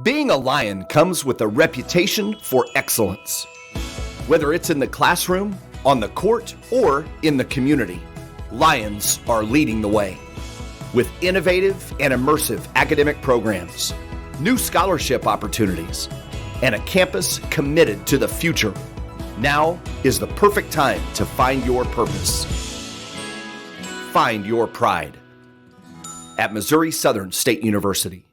Being a Lion comes with a reputation for excellence. Whether it's in the classroom, on the court, or in the community, Lions are leading the way. With innovative and immersive academic programs, new scholarship opportunities, and a campus committed to the future, now is the perfect time to find your purpose. Find your pride at Missouri Southern State University.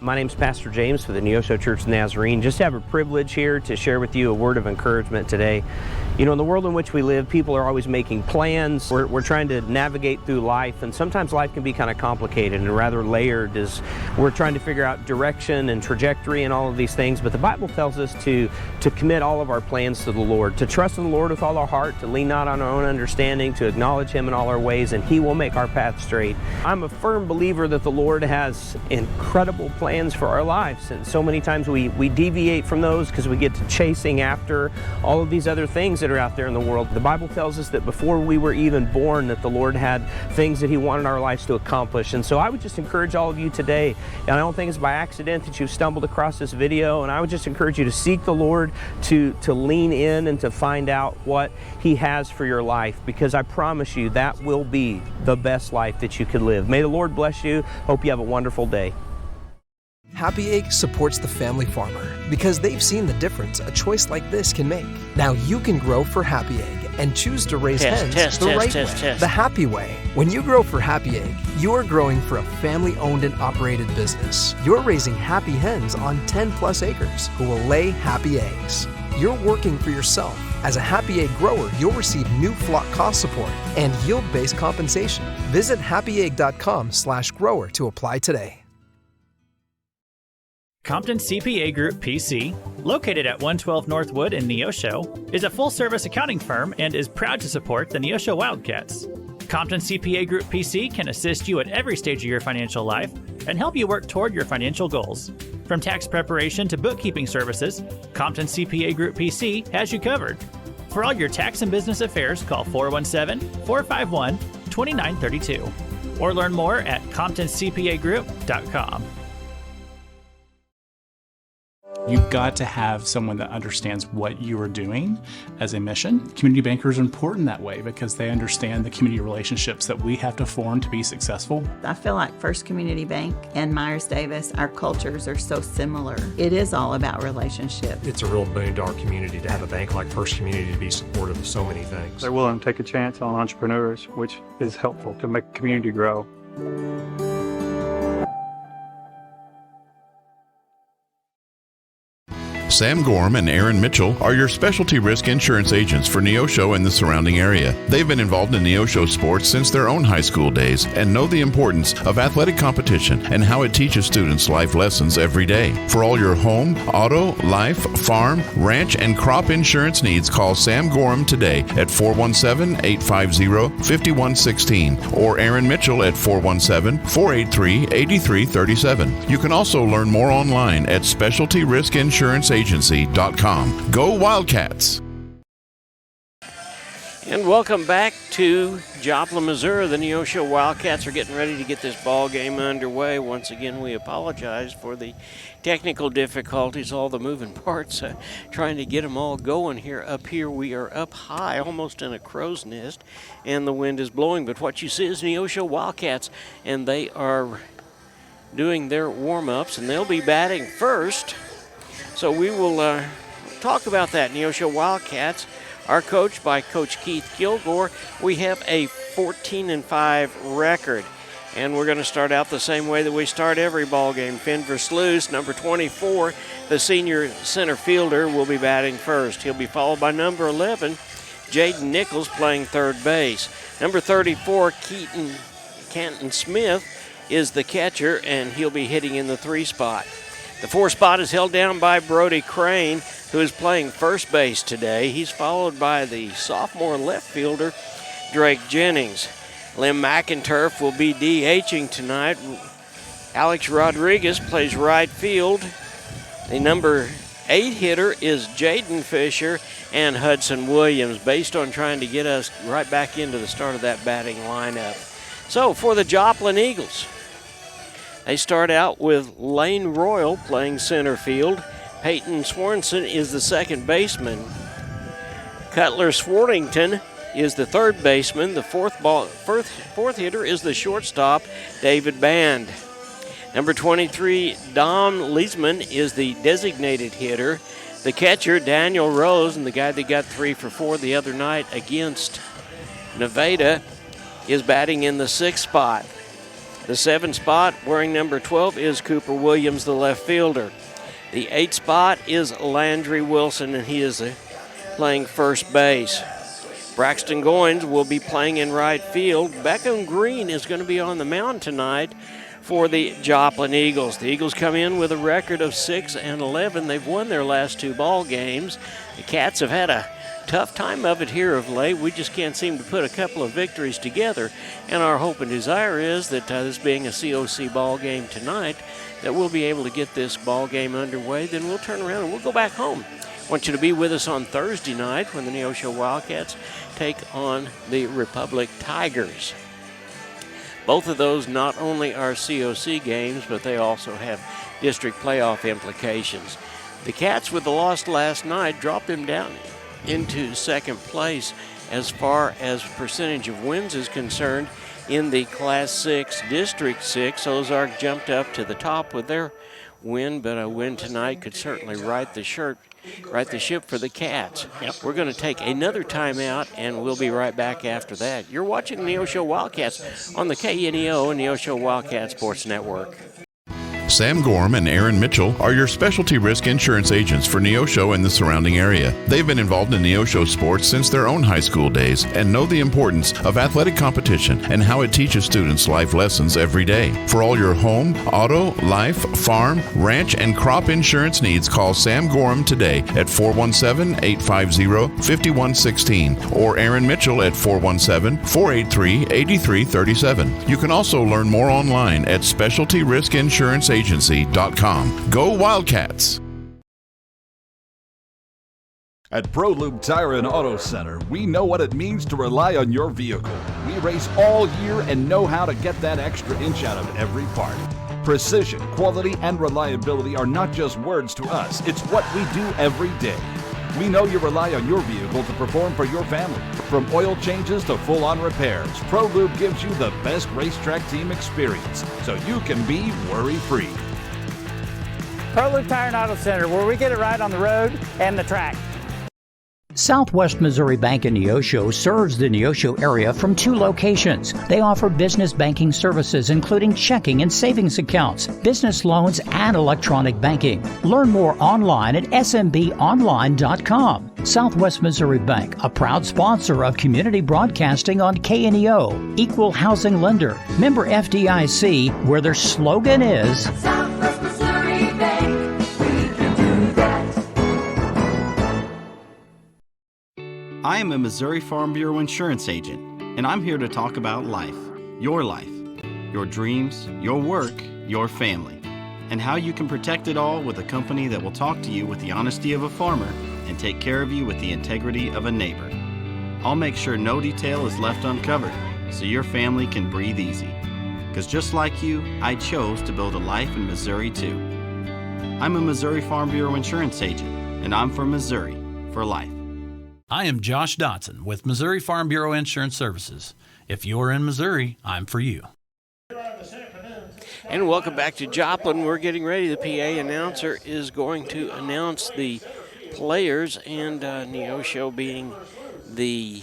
My name is Pastor James for the Neosho Church of the Nazarene. Just have a privilege here to share with you a word of encouragement today. You know, in the world in which we live, people are always making plans. We're trying to navigate through life, and sometimes life can be kind of complicated and rather layered as we're trying to figure out direction and trajectory and all of these things. But the Bible tells us to commit all of our plans to the Lord, to trust in the Lord with all our heart, to lean not on our own understanding, to acknowledge Him in all our ways, and He will make our path straight. I'm a firm believer that the Lord has incredible plans for our lives, and so many times we deviate from those because we get to chasing after all of these other things that are out there in the world. The Bible tells us that before we were even born, that the Lord had things that He wanted our lives to accomplish. And so I would just encourage all of you today, and I don't think it's by accident that you've stumbled across this video, and I would just encourage you to seek the Lord, to lean in and to find out what He has for your life, because I promise you that will be the best life that you could live. May the Lord bless you. Hope you have a wonderful day. Happy Egg supports the family farmer because they've seen the difference a choice like this can make. Now you can grow for Happy Egg and choose to raise hens the right way, the happy way. When you grow for Happy Egg, you are growing for a family-owned and operated business. You're raising happy hens on 10+ acres who will lay happy eggs. You're working for yourself. As a Happy Egg grower, you'll receive new flock cost support and yield-based compensation. Visit happyegg.com/grower to apply today. Compton CPA Group PC, located at 112 Northwood in Neosho, is a full-service accounting firm and is proud to support the Neosho Wildcats. Compton CPA Group PC can assist you at every stage of your financial life and help you work toward your financial goals. From tax preparation to bookkeeping services, Compton CPA Group PC has you covered. For all your tax and business affairs, call 417-451-2932 or learn more at ComptonCPAGroup.com. You've got to have someone that understands what you are doing as a mission. Community bankers are important that way because they understand the community relationships that we have to form to be successful. I feel like First Community Bank and Myers-Davis, our cultures are so similar. It is all about relationship. It's a real boon to our community to have a bank like First Community to be supportive of so many things. They're willing to take a chance on entrepreneurs, which is helpful to make the community grow. Sam Gorham and Aaron Mitchell are your specialty risk insurance agents for Neosho and the surrounding area. They've been involved in Neosho sports since their own high school days and know the importance of athletic competition and how it teaches students life lessons every day. For all your home, auto, life, farm, ranch, and crop insurance needs, call Sam Gorham today at 417-850-5116 or Aaron Mitchell at 417-483-8337. You can also learn more online at specialtyriskinsuranceagency.com. Go Wildcats! And welcome back to Joplin, Missouri. The Neosho Wildcats are getting ready to get this ball game underway. Once again, we apologize for the technical difficulties, all the moving parts, trying to get them all going here. Up here, we are up high, almost in a crow's nest, and the wind is blowing. But what you see is Neosho Wildcats, and they are doing their warm-ups, and they'll be batting first. So we will talk about that. Neosho Wildcats are coached by Coach Keith Kilgore. We have a 14-5 record, and we're going to start out the same way that we start every ball game. Fenver Sluice, number 24, the senior center fielder, will be batting first. He'll be followed by number 11, Jaden Nichols, playing third base. Number 34, Canton Smith, is the catcher, and he'll be hitting in the 3 spot. The 4 spot is held down by Brody Crane, who is playing first base today. He's followed by the sophomore left fielder, Drake Jennings. Lim McInturf will be DHing tonight. Alex Rodriguez plays right field. The number 8 hitter is Jaden Fisher and Hudson Williams, based on trying to get us right back into the start of that batting lineup. So for the Joplin Eagles, they start out with Lane Royal playing center field. Peyton Swanson is the second baseman. Cutler Swartington is the third baseman. The fourth hitter is the shortstop, David Band. Number 23, Dom Leesman, is the designated hitter. The catcher, Daniel Rose, and the guy that got 3 for 4 the other night against Nevada, is batting in the 6th spot. The 7th spot, wearing number 12, is Cooper Williams, the left fielder. The 8th spot is Landry Wilson, and he is playing first base. Braxton Goins will be playing in right field. Beckham Green is going to be on the mound tonight for the Joplin Eagles. The Eagles come in with a record of 6-11. They've won their last 2 ball games. The Cats have had a tough time of it here of late. We just can't seem to put a couple of victories together. And our hope and desire is that this being a COC ball game tonight, that we'll be able to get this ball game underway. Then we'll turn around and we'll go back home. I want you to be with us on Thursday night when the Neosho Wildcats take on the Republic Tigers. Both of those not only are COC games, but they also have district playoff implications. The Cats, with the loss last night, dropped them down into second place as far as percentage of wins is concerned in the Class 6 District 6. Ozark jumped up to the top with their win, but a win tonight could certainly right the ship for the Cats. Yep. We're going to take another timeout, and we'll be right back after that. You're watching Neosho Wildcats on the KNEO and Neosho Wildcat Sports Network. Sam Gorham and Aaron Mitchell are your specialty risk insurance agents for Neosho and the surrounding area. They've been involved in Neosho sports since their own high school days and know the importance of athletic competition and how it teaches students life lessons every day. For all your home, auto, life, farm, ranch, and crop insurance needs, call Sam Gorham today at 417-850-5116 or Aaron Mitchell at 417-483-8337. You can also learn more online at specialtyriskinsuranceagency.com. Go Wildcats! At ProLube Tire and Auto Center, we know what it means to rely on your vehicle. We race all year and know how to get that extra inch out of every part. Precision, quality, and reliability are not just words to us. It's what we do every day. We know you rely on your vehicle to perform for your family. From oil changes to full-on repairs, ProLube gives you the best racetrack team experience, so you can be worry-free. ProLube Tire and Auto Center, where we get it right on the road and the track. Southwest Missouri Bank in Neosho serves the Neosho area from 2 locations. They offer business banking services including checking and savings accounts, business loans, and electronic banking. Learn more online at smbonline.com. Southwest Missouri Bank, a proud sponsor of community broadcasting on KNEO, equal housing lender, member FDIC, where their slogan is Southwest Missouri Bank, we can do that. I am a Missouri Farm Bureau insurance agent, and I'm here to talk about life, your dreams, your work, your family, and how you can protect it all with a company that will talk to you with the honesty of a farmer and take care of you with the integrity of a neighbor. I'll make sure no detail is left uncovered so your family can breathe easy. Because just like you, I chose to build a life in Missouri too. I'm a Missouri Farm Bureau insurance agent, and I'm from Missouri for life. I am Josh Dotson with Missouri Farm Bureau Insurance Services. If you're in Missouri, I'm for you. And welcome back to Joplin. We're getting ready. The PA announcer is going to announce the players, and Neosho being the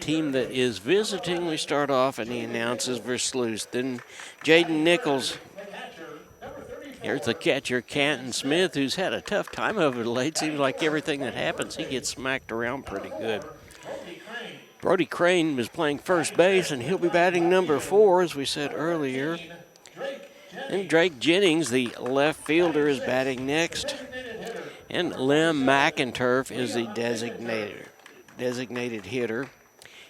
team that is visiting. We start off, and he announces Versluis. Then Jaden Nichols. Here's the catcher, Canton Smith, who's had a tough time of it late. Seems like everything that happens, he gets smacked around pretty good. Brody Crane is playing first base, and he'll be batting number 4, as we said earlier. And Drake Jennings, the left fielder, is batting next. And Lem McInturf is the designated hitter.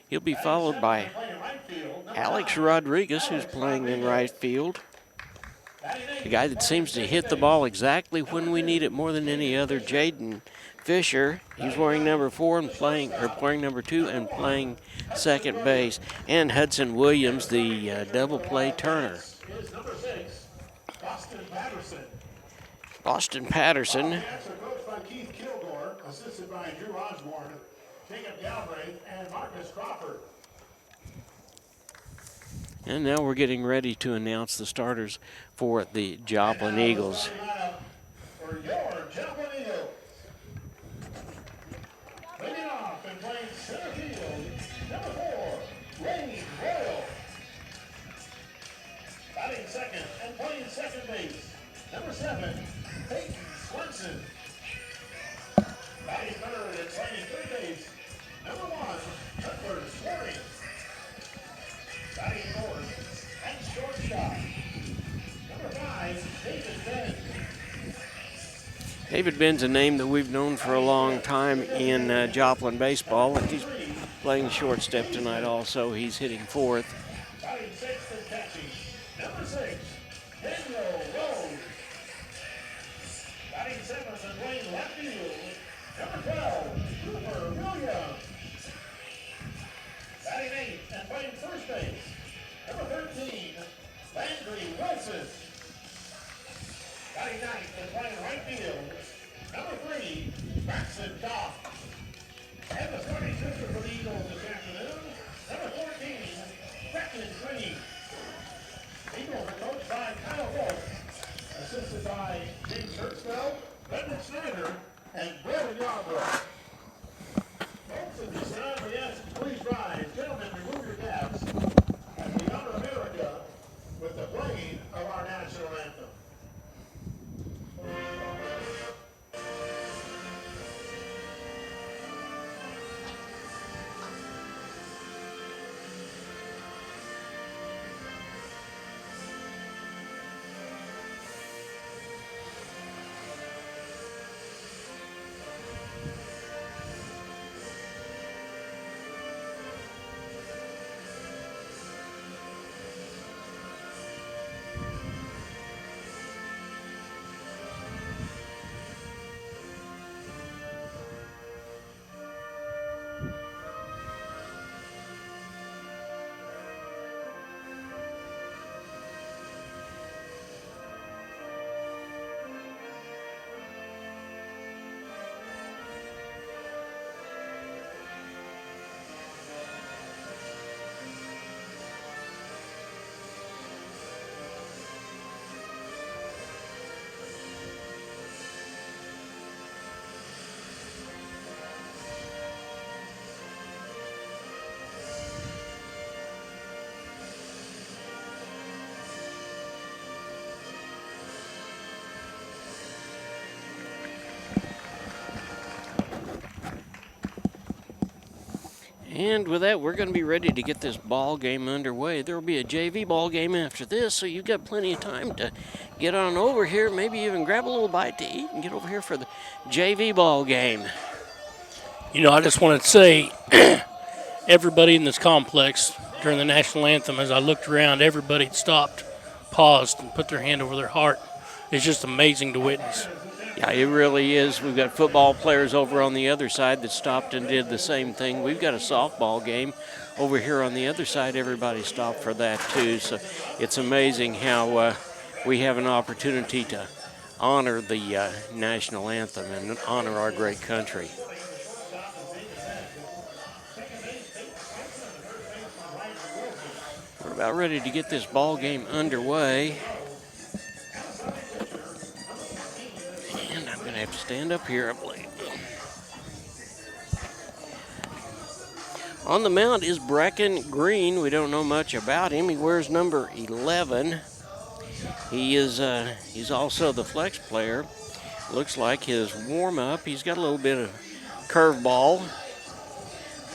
He'll be followed by Alex Rodriguez, who's playing in right field. The guy that seems to hit the ball exactly when we need it more than any other, Jaden Fisher. He's wearing number 4 and wearing number 2 and playing second base. And Hudson Williams, the double play Turner. Boston Patterson. Assisted by Drew Osborne, Jacob Galbraith, and Marcus Crawford. And now we're getting ready to announce the starters for the Joplin Eagles. For your Joplin Eagles. Leading off and playing center field, number 4, Lane Royal. Batting second and playing second base, number 7, Peyton Swenson. Batting third and playing third base, number 1, Cutler Swearing. Batting fourth and shortstop, number 5, David Benn. David Benn's a name that we've known for a long time in Joplin baseball, and he's playing shortstop tonight also. He's hitting fourth. Batting sixth and catching, number 6, Daniel Rose. Batting seventh and playing left field, number 12, Cooper Williams. Batting eighth and playing first base, number 13, Landry Wilson. Batting ninth and playing right field, number 3, Braxton Goff. And the starting pitcher for the Eagles this afternoon, number 14, Beckton Green. Eagles are coached by Kyle Wolf, assisted by James Hertzfeld, Brendan Snyder, and Brandon Yarbrough. Folks, at this time we ask you please rise. Gentlemen, remove your caps as we honor America with the playing of our national anthem. And with that, we're going to be ready to get this ball game underway. There will be a JV ball game after this, so you've got plenty of time to get on over here, maybe even grab a little bite to eat and get over here for the JV ball game. You know, I just wanted to say, everybody in this complex during the national anthem, as I looked around, everybody stopped, paused, and put their hand over their heart. It's just amazing to witness. Yeah, it really is. We've got football players over on the other side that stopped and did the same thing. We've got a softball game over here on the other side. Everybody stopped for that too. So it's amazing how we have an opportunity to honor the national anthem and honor our great country. We're about ready to get this ball game underway. I have to stand up here, I believe. On the mound is Bracken Green. We don't know much about him. He wears number 11. He's also the flex player. Looks like his warm-up, he's got a little bit of curveball,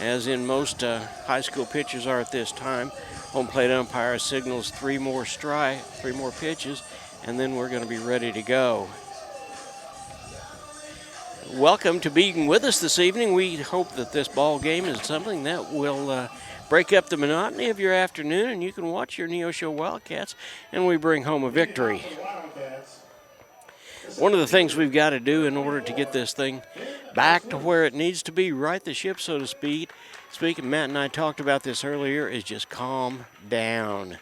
as in most high school pitchers are at this time. Home plate umpire signals 3 more pitches, and then we're going to be ready to go. Welcome to being with us this evening. We hope that this ball game is something that will break up the monotony of your afternoon, and you can watch your Neosho Wildcats, and we bring home a victory. One of the things we've got to do in order to get this thing back to where it needs to be, right the ship, so to speak. And Matt and I talked about this earlier, is just calm down.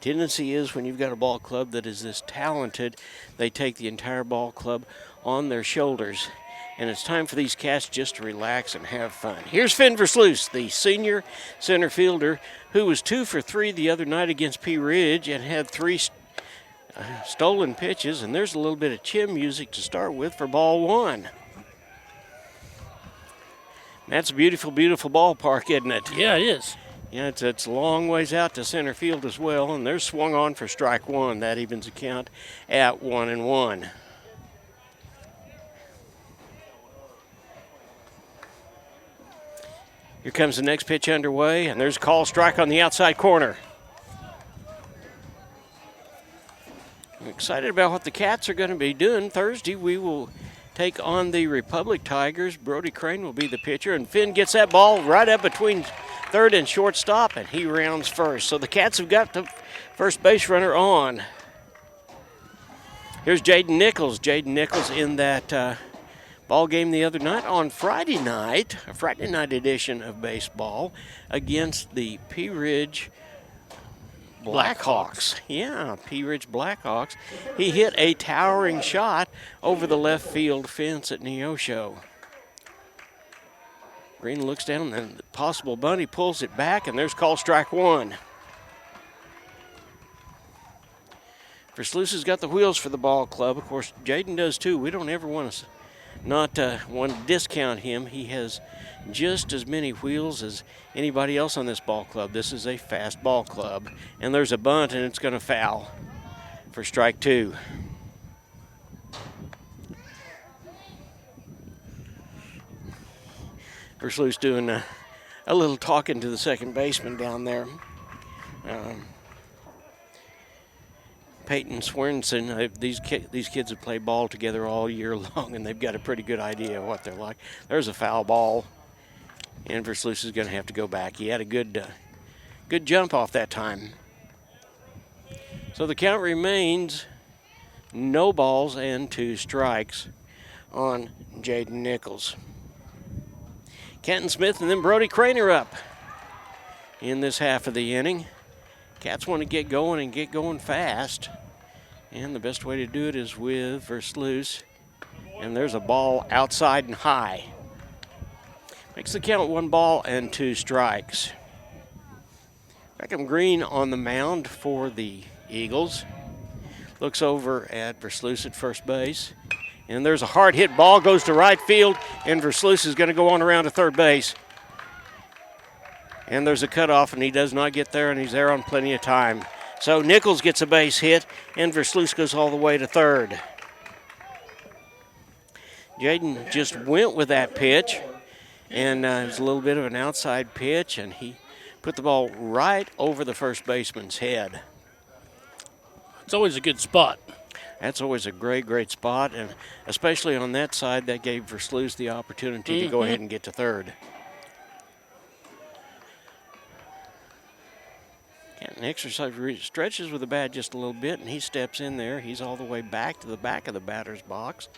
Tendency is when you've got a ball club that is this talented, they take the entire ball club on their shoulders. And it's time for these cats just to relax and have fun. Here's Finn Versluis, the senior center fielder, who was 2 for 3 the other night against Pea Ridge and had 3 stolen pitches. And there's a little bit of chin music to start with for ball 1. That's a beautiful, beautiful ballpark, isn't it? Yeah, it is. Yeah, it's a long ways out to center field as well, and they're swung on for strike 1. That evens the count at 1-1. Here comes the next pitch underway, and there's a call strike on the outside corner. I'm excited about what the Cats are going to be doing. Thursday, we will take on the Republic Tigers. Brody Crane will be the pitcher, and Finn gets that ball right up between third and shortstop, and he rounds first. So the Cats have got the first base runner on. Here's Jaden Nichols. Jaden Nichols in that ball game the other night on Friday night, a Friday night edition of baseball against the Pea Ridge Blackhawks. Yeah, Pea Ridge Blackhawks. He hit a towering shot over the left field fence at Neosho. Green looks down, and the possible bunt, he pulls it back, and there's call strike 1. Versluis has got the wheels for the ball club. Of course, Jaden does too. We don't ever want to want to discount him. He has just as many wheels as anybody else on this ball club. This is a fast ball club. And there's a bunt, and it's going to foul for strike 2. Versluis doing a little talking to the second baseman down there. Peyton Swerenson, these kids have played ball together all year long, and they've got a pretty good idea of what they're like. There's a foul ball, and Versluis is going to have to go back. He had a good jump off that time. So the count remains no balls and 2 strikes on Jaden Nichols. Kenton Smith and then Brody Crane are up in this half of the inning. Cats want to get going and get going fast. And the best way to do it is with Versluis. And there's a ball outside and high. Makes the count 1 ball and 2 strikes. Beckham Green on the mound for the Eagles. Looks over at Versluis at first base. And there's a hard hit ball, goes to right field, and Versluis is going to go on around to third base. And there's a cutoff, and he does not get there, and he's there on plenty of time. So Nichols gets a base hit, and Versluis goes all the way to third. Jaden just went with that pitch, and it was a little bit of an outside pitch, and he put the ball right over the first baseman's head. It's always a good spot. That's always a great, great spot, and especially on that side, that gave Versluis the opportunity to go ahead and get to third. Canton exercise stretches with the bat just a little bit, and he steps in there. He's all the way back to the back of the batter's box.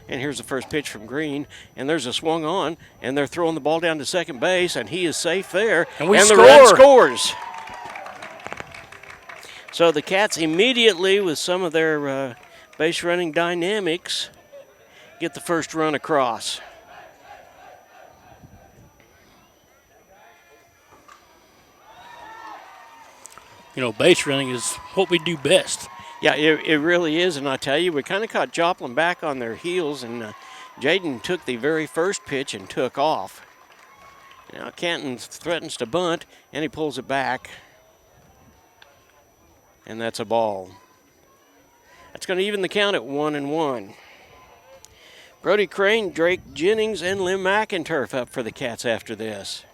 And here's the first pitch from Green, and there's a swung on, and they're throwing the ball down to second base, and he is safe there. And the run scores. So the Cats immediately, with some of their base running dynamics, get the first run across. You know, base running is what we do best. Yeah, it really is, and I tell you, we kind of caught Joplin back on their heels, and Jaden took the very first pitch and took off. Now Canton threatens to bunt, and he pulls it back, and that's a ball. That's going to even the count at 1-1. Brody Crane, Drake Jennings, and Lim McInturf up for the Cats after this.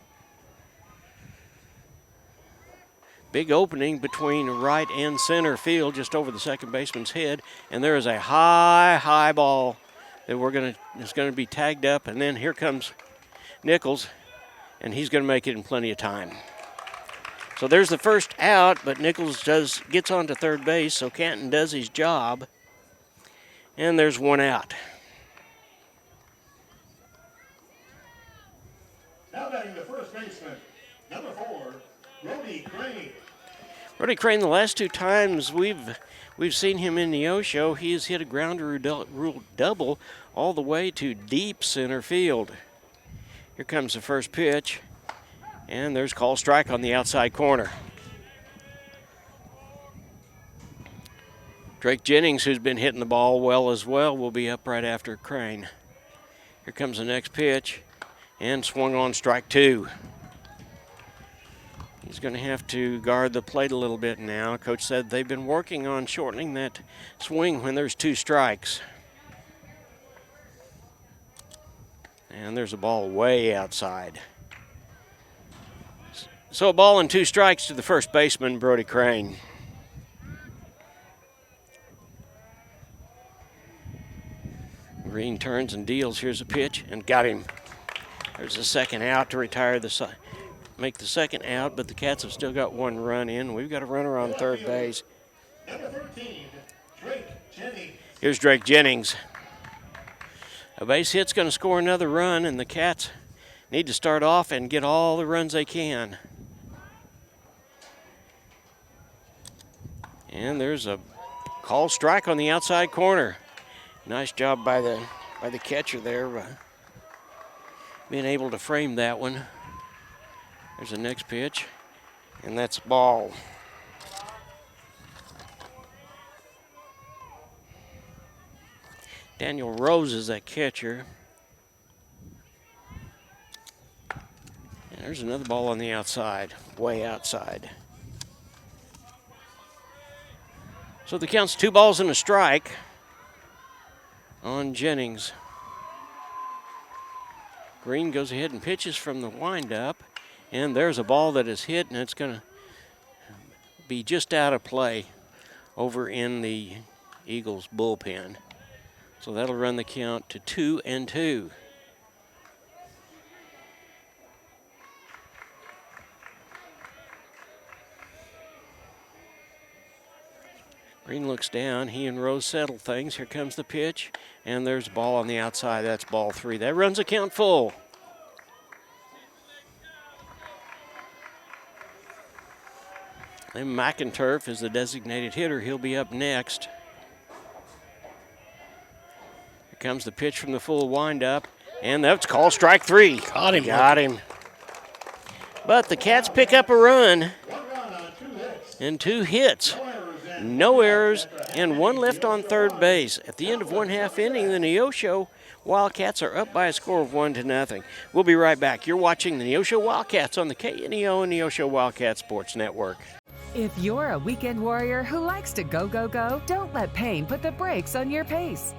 Big opening between right and center field, just over the second baseman's head, and there is a high ball that it's going to be tagged up, and then here comes Nichols, and he's going to make it in plenty of time. So there's the first out, but Nichols gets on to third base, so Canton does his job, and there's one out. Now batting the first baseman, number 4, Brody Crane. Brody Crane, the last 2 times we've seen him in Neosho, he has hit a ground rule double all the way to deep center field. Here comes the first pitch, and there's call strike on the outside corner. Drake Jennings, who's been hitting the ball well as well, will be up right after Crane. Here comes the next pitch, and swung on strike 2. He's going to have to guard the plate a little bit now. Coach said they've been working on shortening that swing when there's 2 strikes. And there's a ball way outside. So a ball and 2 strikes to the first baseman, Brody Crane. Green turns and deals. Here's a pitch, and got him. There's a second out to retire make the second out, but the Cats have still got 1 run in. We've got a runner on third base. Number 13, Drake Jennings. Here's Drake Jennings. A base hit's going to score another run, and the Cats need to start off and get all the runs they can. And there's a call strike on the outside corner. Nice job by the catcher there, being able to frame that one. There's the next pitch, and that's ball. Daniel Rose is that catcher. And there's another ball on the outside, way outside. So the count's 2 balls and a strike on Jennings. Green goes ahead and pitches from the windup, and there's a ball that is hit, and it's going to be just out of play over in the Eagles bullpen. So that'll run the count to 2-2. Green looks down. He and Rose settle things. Here comes the pitch, and there's a ball on the outside. That's ball 3. That runs the count full. And McInturf is the designated hitter. He'll be up next. Here comes the pitch from the full windup, and that's called strike 3. Got him. But the Cats pick up a run and 2 hits. No errors, and 1 left on third base. At the end of 1/2 inning, the Neosho Wildcats are up by a score of 1-0. We'll be right back. You're watching the Neosho Wildcats on the KNEO and Neosho Wildcat Sports Network. If you're a weekend warrior who likes to go, go, go, don't let pain put the brakes on your pace.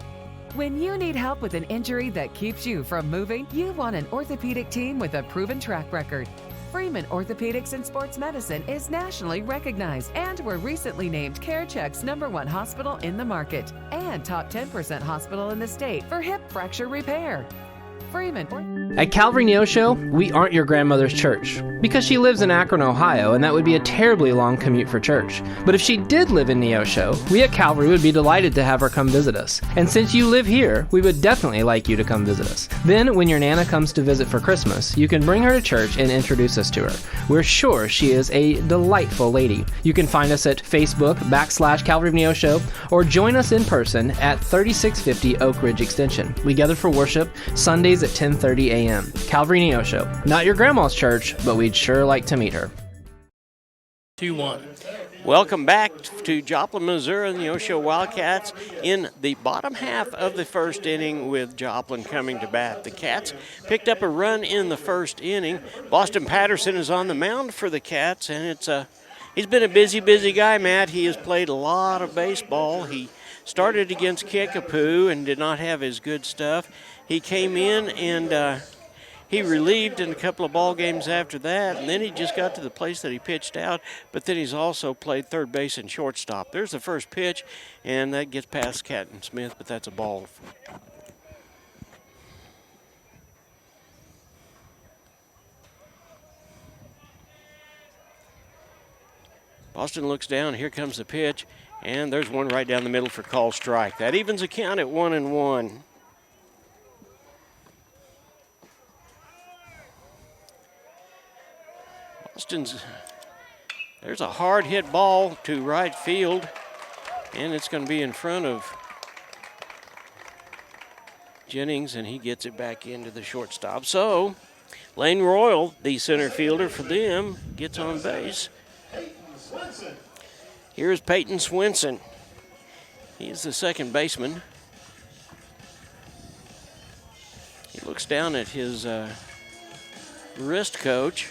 When you need help with an injury that keeps you from moving, you want an orthopedic team with a proven track record. Freeman Orthopedics and Sports Medicine is nationally recognized, and were recently named CareCheck's #1 hospital in the market and top 10% hospital in the state for hip fracture repair. Freeman. At Calvary Neosho, we aren't your grandmother's church, because she lives in Akron, Ohio, and that would be a terribly long commute for church. But if she did live in Neosho, we at Calvary would be delighted to have her come visit us. And since you live here, we would definitely like you to come visit us. Then, when your Nana comes to visit for Christmas, you can bring her to church and introduce us to her. We're sure she is a delightful lady. You can find us at Facebook /Calvary of Neosho, or join us in person at 3650 Oak Ridge Extension. We gather for worship Sundays at 10:30 a.m. Calvary Neosho. Not your grandma's church, but we'd sure like to meet her. 2-1. Welcome back to Joplin, Missouri, and the Neosho Wildcats in the bottom half of the first inning with Joplin coming to bat. The Cats picked up a run in the first inning. Boston Patterson is on the mound for the Cats, and he's been a busy guy, Matt. He has played a lot of baseball. He started against Kickapoo and did not have his good stuff. He came in and he relieved in a couple of ball games after that, and then he just got to the place that he pitched out, but then he's also played third base and shortstop. There's the first pitch, and that gets past Catton Smith, but that's a ball. Boston looks down. Here comes the pitch, and there's one right down the middle for call strike. That evens the count at 1-1. there's a hard hit ball to right field, and it's going to be in front of Jennings, and he gets it back into the shortstop. So Lane Royal, the center fielder for them, gets on base. Here's Peyton Swinson. He's the second baseman. He looks down at his wrist coach.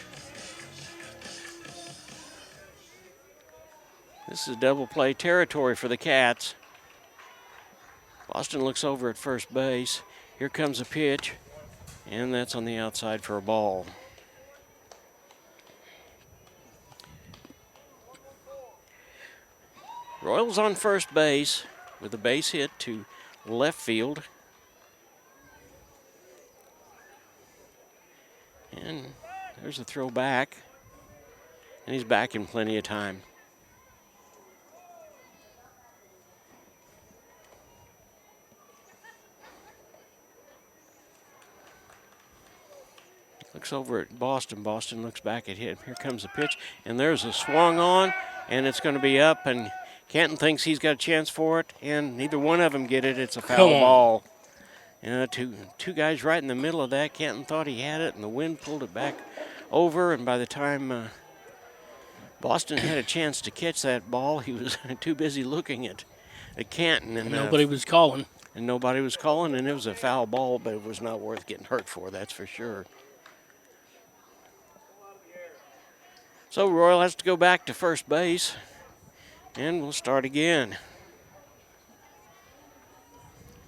This is double play territory for the Cats. Boston looks over at first base. Here comes a pitch, and that's on the outside for a ball. Royals on first base with a base hit to left field. And there's a throw back, and he's back in plenty of time. Looks over at Boston. Boston looks back at him. Here comes the pitch, and there's a swung on, and it's going to be up, and Canton thinks he's got a chance for it, and neither one of them get it. It's a foul ball. Two guys right in the middle of that. Canton thought he had it, and the wind pulled it back over, and by the time Boston had a chance to catch that ball, he was too busy looking at Canton. And nobody was calling. And nobody was calling, and it was a foul ball, but it was not worth getting hurt for, that's for sure. So Royal has to go back to first base, and we'll start again.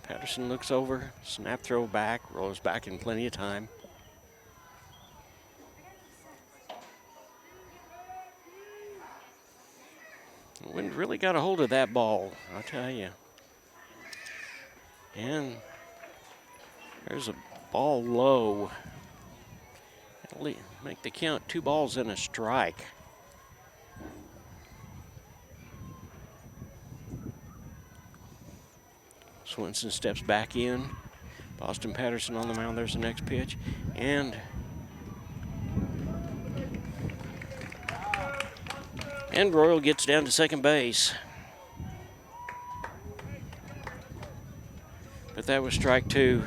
Patterson looks over, snap throw back, Royal's back in plenty of time. The wind really got a hold of that ball, I'll tell you. And there's a ball low. That'll make the count 2 balls and a strike. Swinson steps back in. Boston Patterson on the mound. There's the next pitch. And Royal gets down to second base. But that was strike 2.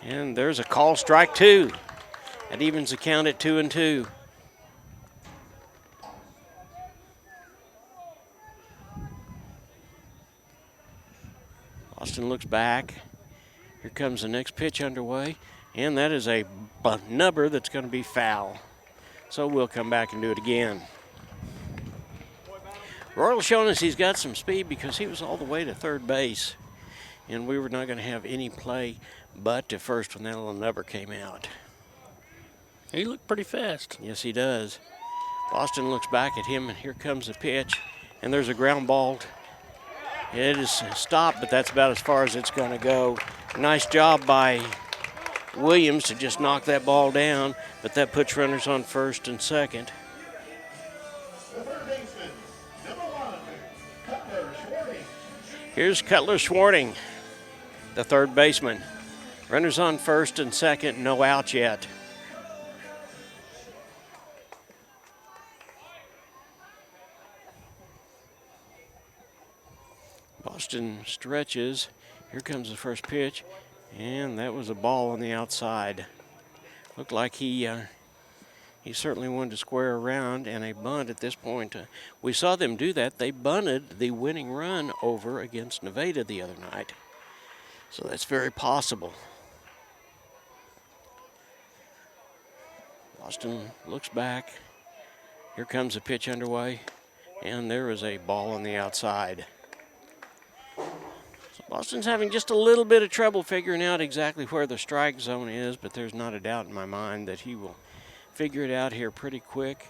And there's a call, strike 2. That evens the count at 2-2. Boston looks back. Here comes the next pitch underway, and that is a number that's going to be foul. So we'll come back and do it again. Royal's showing us he's got some speed because he was all the way to third base, and we were not going to have any play but to first when that little number came out. He looked pretty fast. Yes, he does. Boston looks back at him, and here comes the pitch, and there's a ground ball. It is stopped, but that's about as far as it's going to go. Nice job by Williams to just knock that ball down, but that puts runners on first and second. Here's Cutler Schwarting, the third baseman. Runners on first and second, no outs yet. Boston stretches. Here comes the first pitch, and that was a ball on the outside. Looked like he certainly wanted to square around, and a bunt at this point. We saw them do that. They bunted the winning run over against Nevada the other night. So that's very possible. Boston looks back. Here comes a pitch underway, and there is a ball on the outside. So Boston's having just a little bit of trouble figuring out exactly where the strike zone is, but there's not a doubt in my mind that he will figure it out here pretty quick,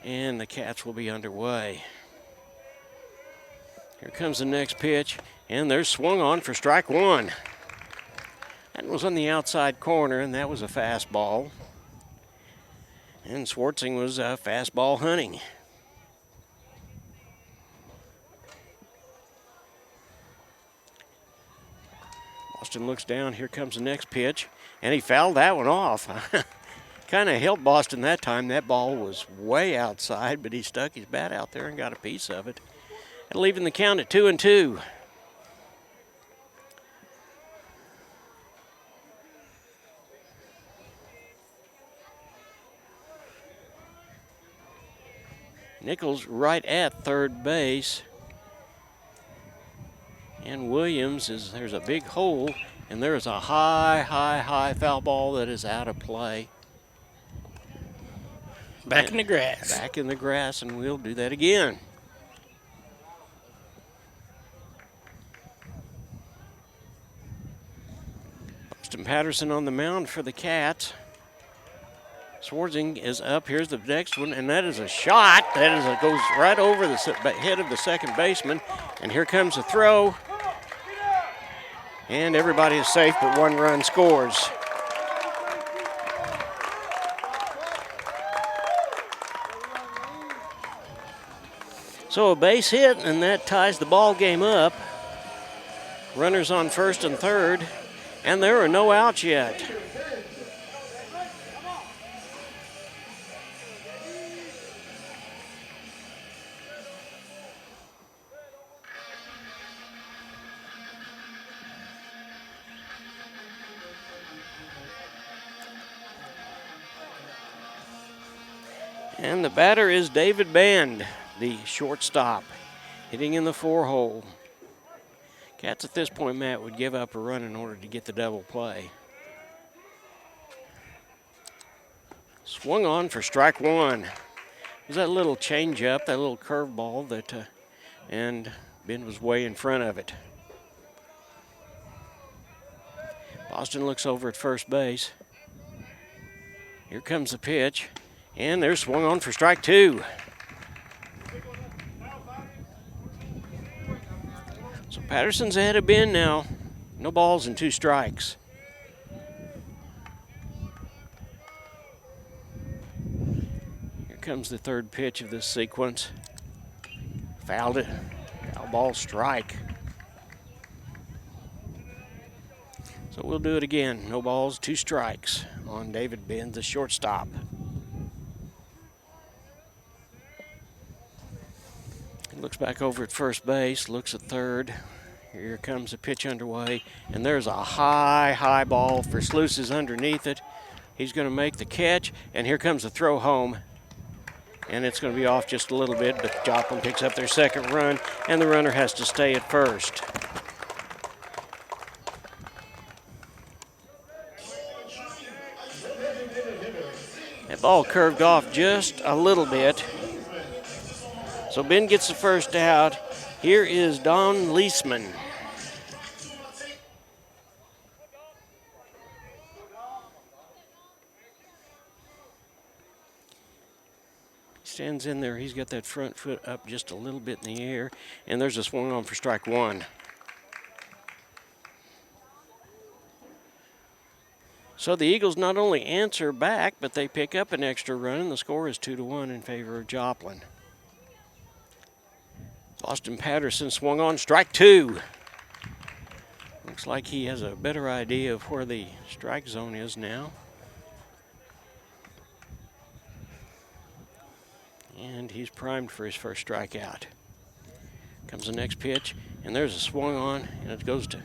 and the Cats will be underway. Here comes the next pitch, and they're swung on for strike 1. That was on the outside corner, and that was a fastball. And Schwartzing was fastball hunting. Boston looks down. Here comes the next pitch, and he fouled that one off. Kind of helped Boston that time. That ball was way outside, but he stuck his bat out there and got a piece of it. And leaving the count at 2-2. Nichols right at third base. And Williams there's a big hole, and there's a high foul ball that is out of play. Back in the grass. Back in the grass, and we'll do that again. Austin Patterson on the mound for the Cats. Swarzing is up. Here's the next one, and that is a shot. That goes right over the head of the second baseman. And here comes the throw. And everybody is safe, but one run scores. So a base hit, and that ties the ball game up. Runners on first and third, and there are no outs yet. And the batter is David Band, the shortstop, hitting in the 4-hole. Cats at this point, Matt, would give up a run in order to get the double play. Swung on for strike one. There's that little change-up, that little curveball that, and Ben was way in front of it. Boston looks over at first base. Here comes the pitch. And they're swung on for strike two. So Patterson's ahead of Ben now. No balls and 2 strikes. Here comes the third pitch of this sequence. Fouled it. Foul ball, strike. So we'll do it again. No balls, 2 strikes on David Ben, the shortstop. Looks back over at first base, looks at third. Here comes the pitch underway, and there's a high ball for Sluices underneath it. He's going to make the catch, and here comes the throw home. And it's going to be off just a little bit, but Joplin picks up their second run, and the runner has to stay at first. That ball curved off just a little bit. So Ben gets the first out. Here is Don Leisman. He stands in there. He's got that front foot up just a little bit in the air. And there's a swung on for strike one. So the Eagles not only answer back, but they pick up an extra run, and the score is 2-1 in favor of Joplin. Austin Patterson swung on strike two. Looks like he has a better idea of where the strike zone is now. And he's primed for his first strikeout. Comes the next pitch, and there's a swung on, and it goes to.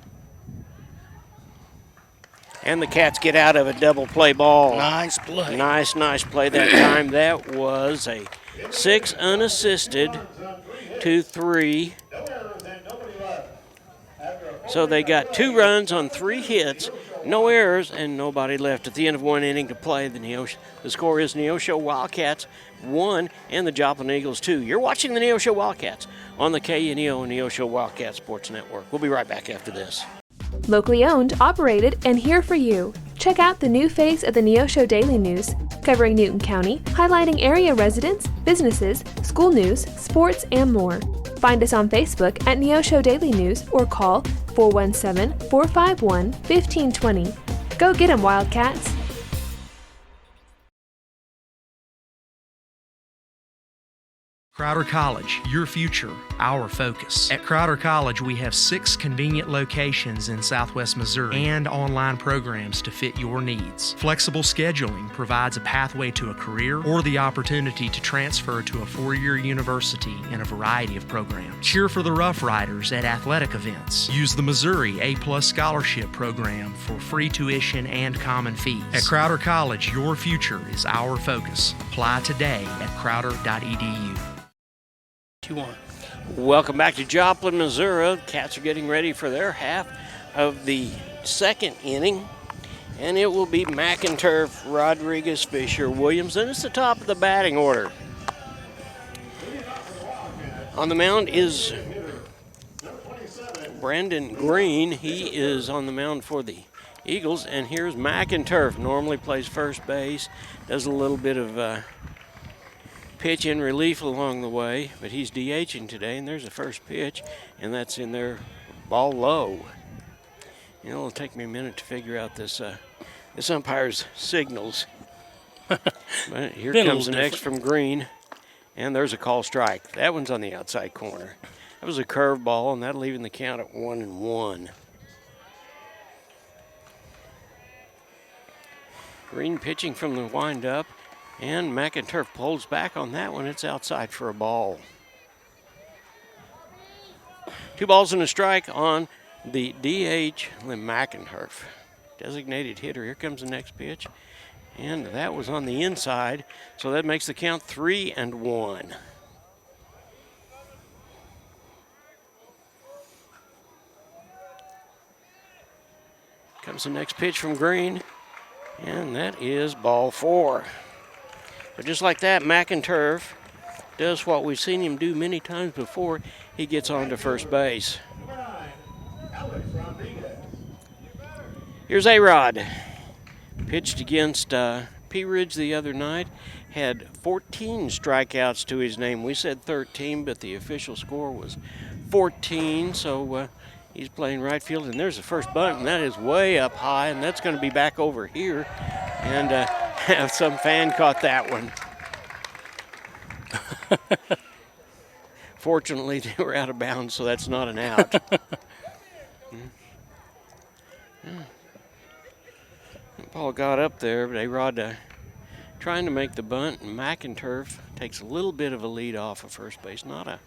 And the Cats get out of a double play ball. Nice play. Nice play that time. That was a 6 unassisted 2-3. So they got 2 runs on 3 hits, no errors, and nobody left at the end of 1 inning to play. The score is Neosho Wildcats 1 and the Joplin Eagles 2. You're watching the Neosho Wildcats on the KNEO and Neosho Wildcat Sports Network. We'll be right back after this. Locally owned, operated, and here for you. Check out the new face of the Neosho Daily News, covering Newton County, highlighting area residents, businesses, school news, sports, and more. Find us on Facebook at Neosho Daily News or call 417-451-1520. Go get 'em, Wildcats! Crowder College, your future, our focus. At Crowder College, we have 6 convenient locations in Southwest Missouri and online programs to fit your needs. Flexible scheduling provides a pathway to a career or the opportunity to transfer to a 4-year university in a variety of programs. Cheer for the Rough Riders at athletic events. Use the Missouri A+ Scholarship Program for free tuition and common fees. At Crowder College, your future is our focus. Apply today at crowder.edu. Welcome back to Joplin, Missouri. Cats are getting ready for their half of the second inning, and it will be McInturf, Rodriguez, Fisher, Williams, and it's the top of the batting order. On the mound is Brandon Green. He is on the mound for the Eagles, and here's McInturf. Normally plays first base, does a little bit of pitch in relief along the way, but he's DHing today, and there's a first pitch, and that's in there, ball low. You know, it'll take me a minute to figure out this umpire's signals. But here comes the next from Green, and there's a call strike. That one's on the outside corner. That was a curveball, and that'll even the count at 1-1. Green pitching from the windup. And McInturf pulls back on that one. It's outside for a ball. 2 balls and a strike on the DH, Lim McInturf. Designated hitter. Here comes the next pitch. And that was on the inside. So that makes the count 3-1. Comes the next pitch from Green. And that is ball 4. But just like that, McInturf does what we've seen him do many times before. He gets on to first base. Here's A-Rod. Pitched against Pea Ridge the other night. Had 14 strikeouts to his name. We said 13, but the official score was 14. So he's playing right field. And there's the first bunt, and that is way up high. And that's going to be back over here. And some fan caught that one. Fortunately, they were out of bounds, so that's not an out. Paul got up there, but A-Rod trying to make the bunt, and McInturf takes a little bit of a lead off of first base. Not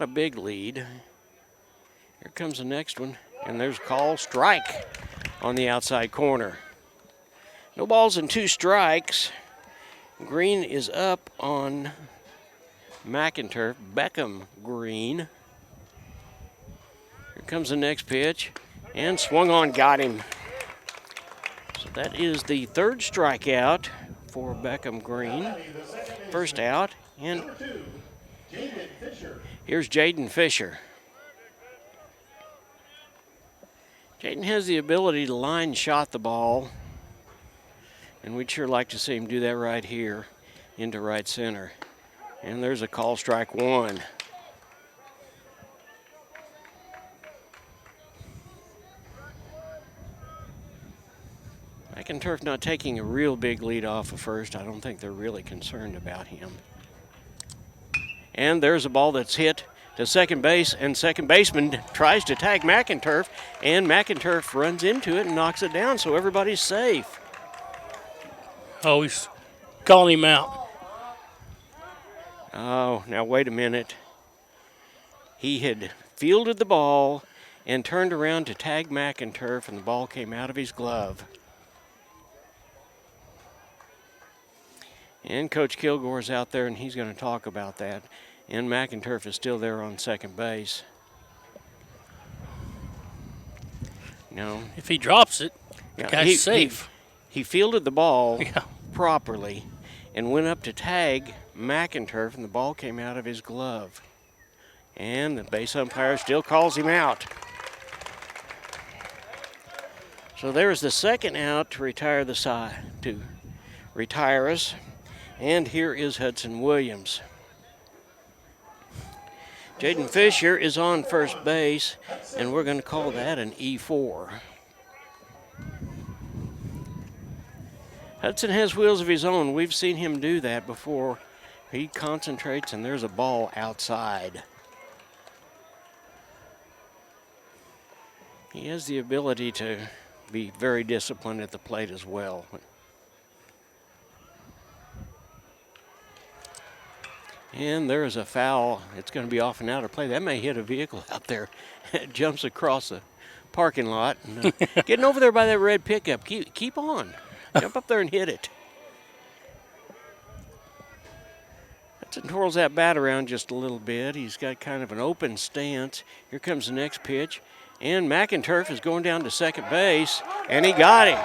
a big lead. Here comes the next one, and there's a call strike on the outside corner. No balls and 2 strikes. Green is up on McInturf. Beckham Green. Here comes the next pitch. And swung on, got him. So that is the 3rd strikeout for Beckham Green. First out. And here's Jaden Fisher. Jaden has the ability to line shot the ball. And we'd sure like to see him do that right here into right center. And there's a call, strike 1. McInturf not taking a real big lead off of first. I don't think they're really concerned about him. And there's a ball that's hit to second base, and second baseman tries to tag McInturf, and McInturf runs into it and knocks it down, so everybody's safe. Oh, he's calling him out. Oh, now wait a minute. He had fielded the ball and turned around to tag McInturf, and the ball came out of his glove. And Coach Kilgore's out there, and he's going to talk about that. And McInturf is still there on second base. No. If he drops it, the guy's safe. He fielded the ball properly and went up to tag McInturf, and the ball came out of his glove. And the base umpire still calls him out. So there's the second out to retire the side, to retire us. And here is Hudson Williams. Jaden Fisher is on first base, and we're going to call that an E4. Hudson has wheels of his own. We've seen him do that before He concentrates, and there's a ball outside. He has the ability to be very disciplined at the plate as well. And there is a foul. It's going to be off and out of play. That may hit a vehicle out there. It jumps across the parking lot. And, getting over there by that red pickup. Keep on. Jump up there and hit it. Hudson twirls that bat around just a little bit. He's got kind of an open stance. Here comes the next pitch. And McInturf is going down to second base. And he got him.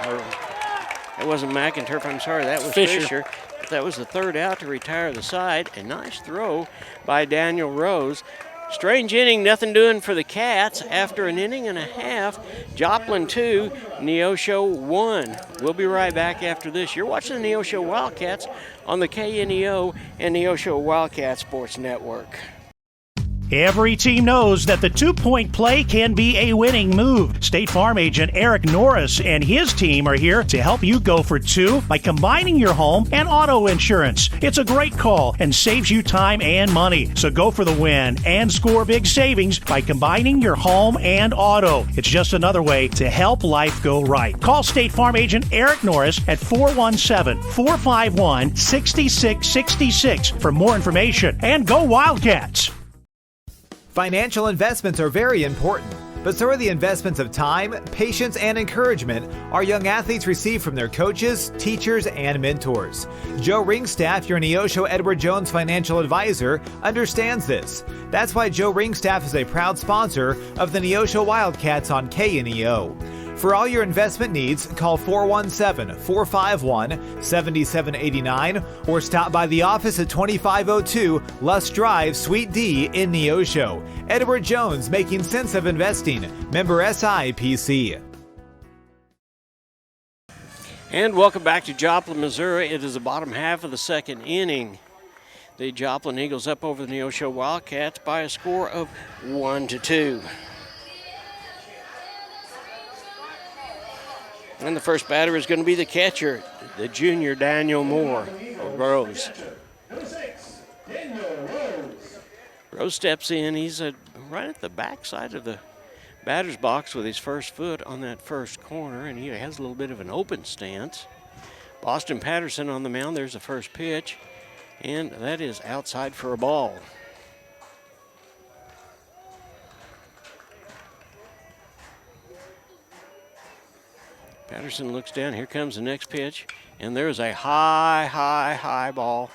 That wasn't McInturf, I'm sorry. That was Fisher. That was the third out to retire the side. A nice throw by Daniel Rose. Strange inning, nothing doing for the Cats. After an inning and a half, Joplin 2, Neosho 1. We'll be right back after this. You're watching the Neosho Wildcats on the KNEO and Neosho Wildcat Sports Network. Every team knows that the two-point play can be a winning move. State Farm agent Eric Norris and his team are here to help you go for two by combining your home and auto insurance. It's a great call and saves you time and money. So go for the win and score big savings by combining your home and auto. It's just another way to help life go right. Call State Farm agent Eric Norris at 417-451-6666 for more information. And go Wildcats! Financial investments are very important, but so are the investments of time, patience, and encouragement our young athletes receive from their coaches, teachers, and mentors. Joe Ringstaff, your Neosho Edward Jones financial advisor, understands this. That's why Joe Ringstaff is a proud sponsor of the Neosho Wildcats on KNEO. For all your investment needs, call 417-451-7789 or stop by the office at 2502 Lusk Drive, Suite D in Neosho. Edward Jones, making sense of investing. Member SIPC. And welcome back to Joplin, Missouri. It is the bottom half of the second inning. The Joplin Eagles up over the Neosho Wildcats by a score of 1-2. And the first batter is going to be the catcher, the junior Daniel Rose. Rose steps in. He's right at the backside of the batter's box with his first foot on that first corner, and he has a little bit of an open stance. Boston Patterson on the mound. There's the first pitch, and that is outside for a ball. Patterson looks down. Here comes the next pitch. And there's a high ball.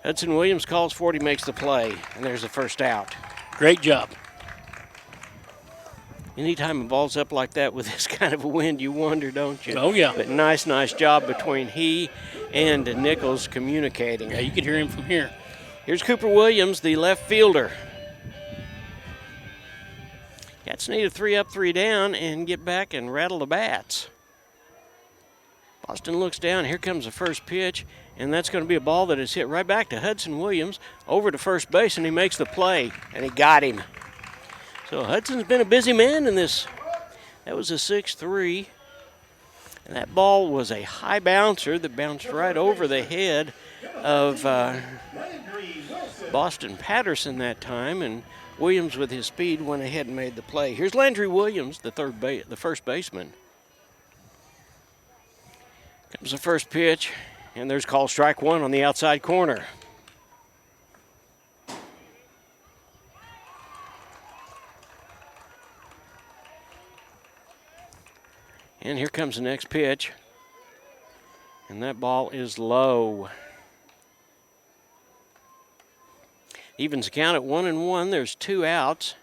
Hudson Williams calls for it. He makes the play. And there's the first out. Great job. Anytime a ball's up like that with this kind of a wind, you wonder, don't you? Oh, yeah. But nice job between he and Nichols communicating. Yeah, you can hear him from here. Here's Cooper Williams, the left fielder. Cats need a 3 up, 3 down and get back and rattle the bats. Boston looks down. Here comes the first pitch, and that's going to be a ball that is hit right back to Hudson Williams over to first base, and he makes the play, and he got him. So Hudson's been a busy man in this. That was a 6-3, and that ball was a high bouncer that bounced right over the head of Boston Patterson that time, and Williams, with his speed, went ahead and made the play. Here's Landry Williams, the first baseman. Comes the first pitch, and there's called strike one on the outside corner. And here comes the next pitch, and that ball is low. Evens the count at 1-1. There's 2 outs.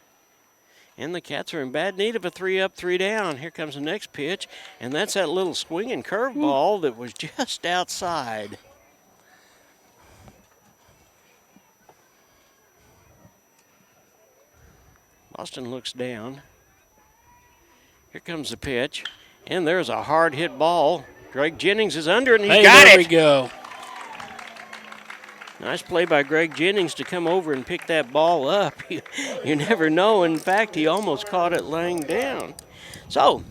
And the Cats are in bad need of a 3 up, 3 down. Here comes the next pitch. And that's that little swinging curveball that was just outside. Boston looks down. Here comes the pitch. And there's a hard hit ball. Greg Jennings is under it, and he got it. There we go. Nice play by Greg Jennings to come over and pick that ball up. You never know. In fact, he almost caught it laying down. So,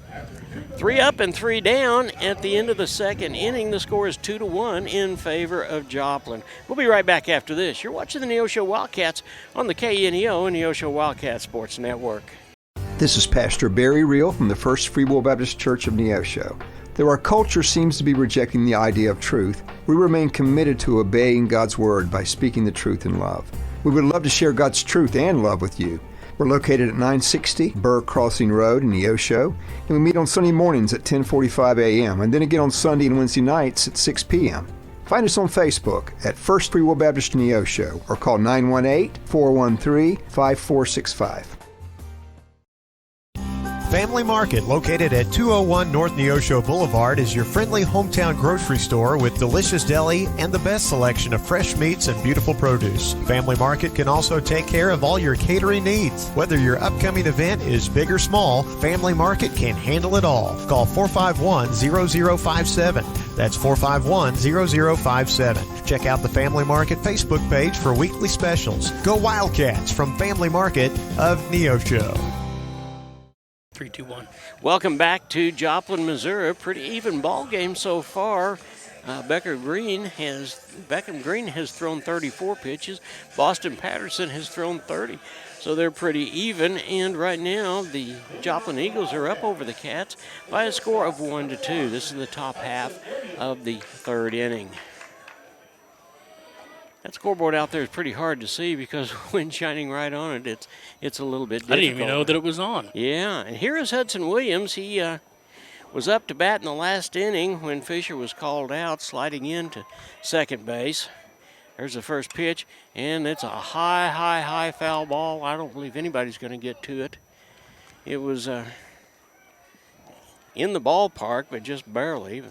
3 up and 3 down at the end of the second inning. The score is 2-1 in favor of Joplin. We'll be right back after this. You're watching the Neosho Wildcats on the KNEO and Neosho Wildcat Sports Network. This is Pastor Barry Reel from the First Free Will Baptist Church of Neosho. Though our culture seems to be rejecting the idea of truth, we remain committed to obeying God's Word by speaking the truth in love. We would love to share God's truth and love with you. We're located at 960 Burr Crossing Road in Neosho, and we meet on Sunday mornings at 10:45 a.m. and then again on Sunday and Wednesday nights at 6 p.m. Find us on Facebook at First Free Will Baptist Neosho or call 918-413-5465. Family Market, located at 201 North Neosho Boulevard, is your friendly hometown grocery store with delicious deli and the best selection of fresh meats and beautiful produce. Family Market can also take care of all your catering needs. Whether your upcoming event is big or small, Family Market can handle it all. Call 451-0057. That's 451-0057. Check out the Family Market Facebook page for weekly specials. Go Wildcats from Family Market of Neosho. 3-2-1. Welcome back to Joplin, Missouri. Pretty even ball game so far. Beckham Green has thrown 34 pitches. Boston Patterson has thrown 30. So they're pretty even. And right now, the Joplin Eagles are up over the Cats by a score of 1-2. This is the top half of the third inning. That scoreboard out there is pretty hard to see because wind shining right on it, it's a little bit difficult. I didn't even know that it was on. Yeah, and here is Hudson Williams. He was up to bat in the last inning when Fisher was called out, sliding into second base. There's the first pitch, and it's a high foul ball. I don't believe anybody's going to get to it. It was in the ballpark, but just barely.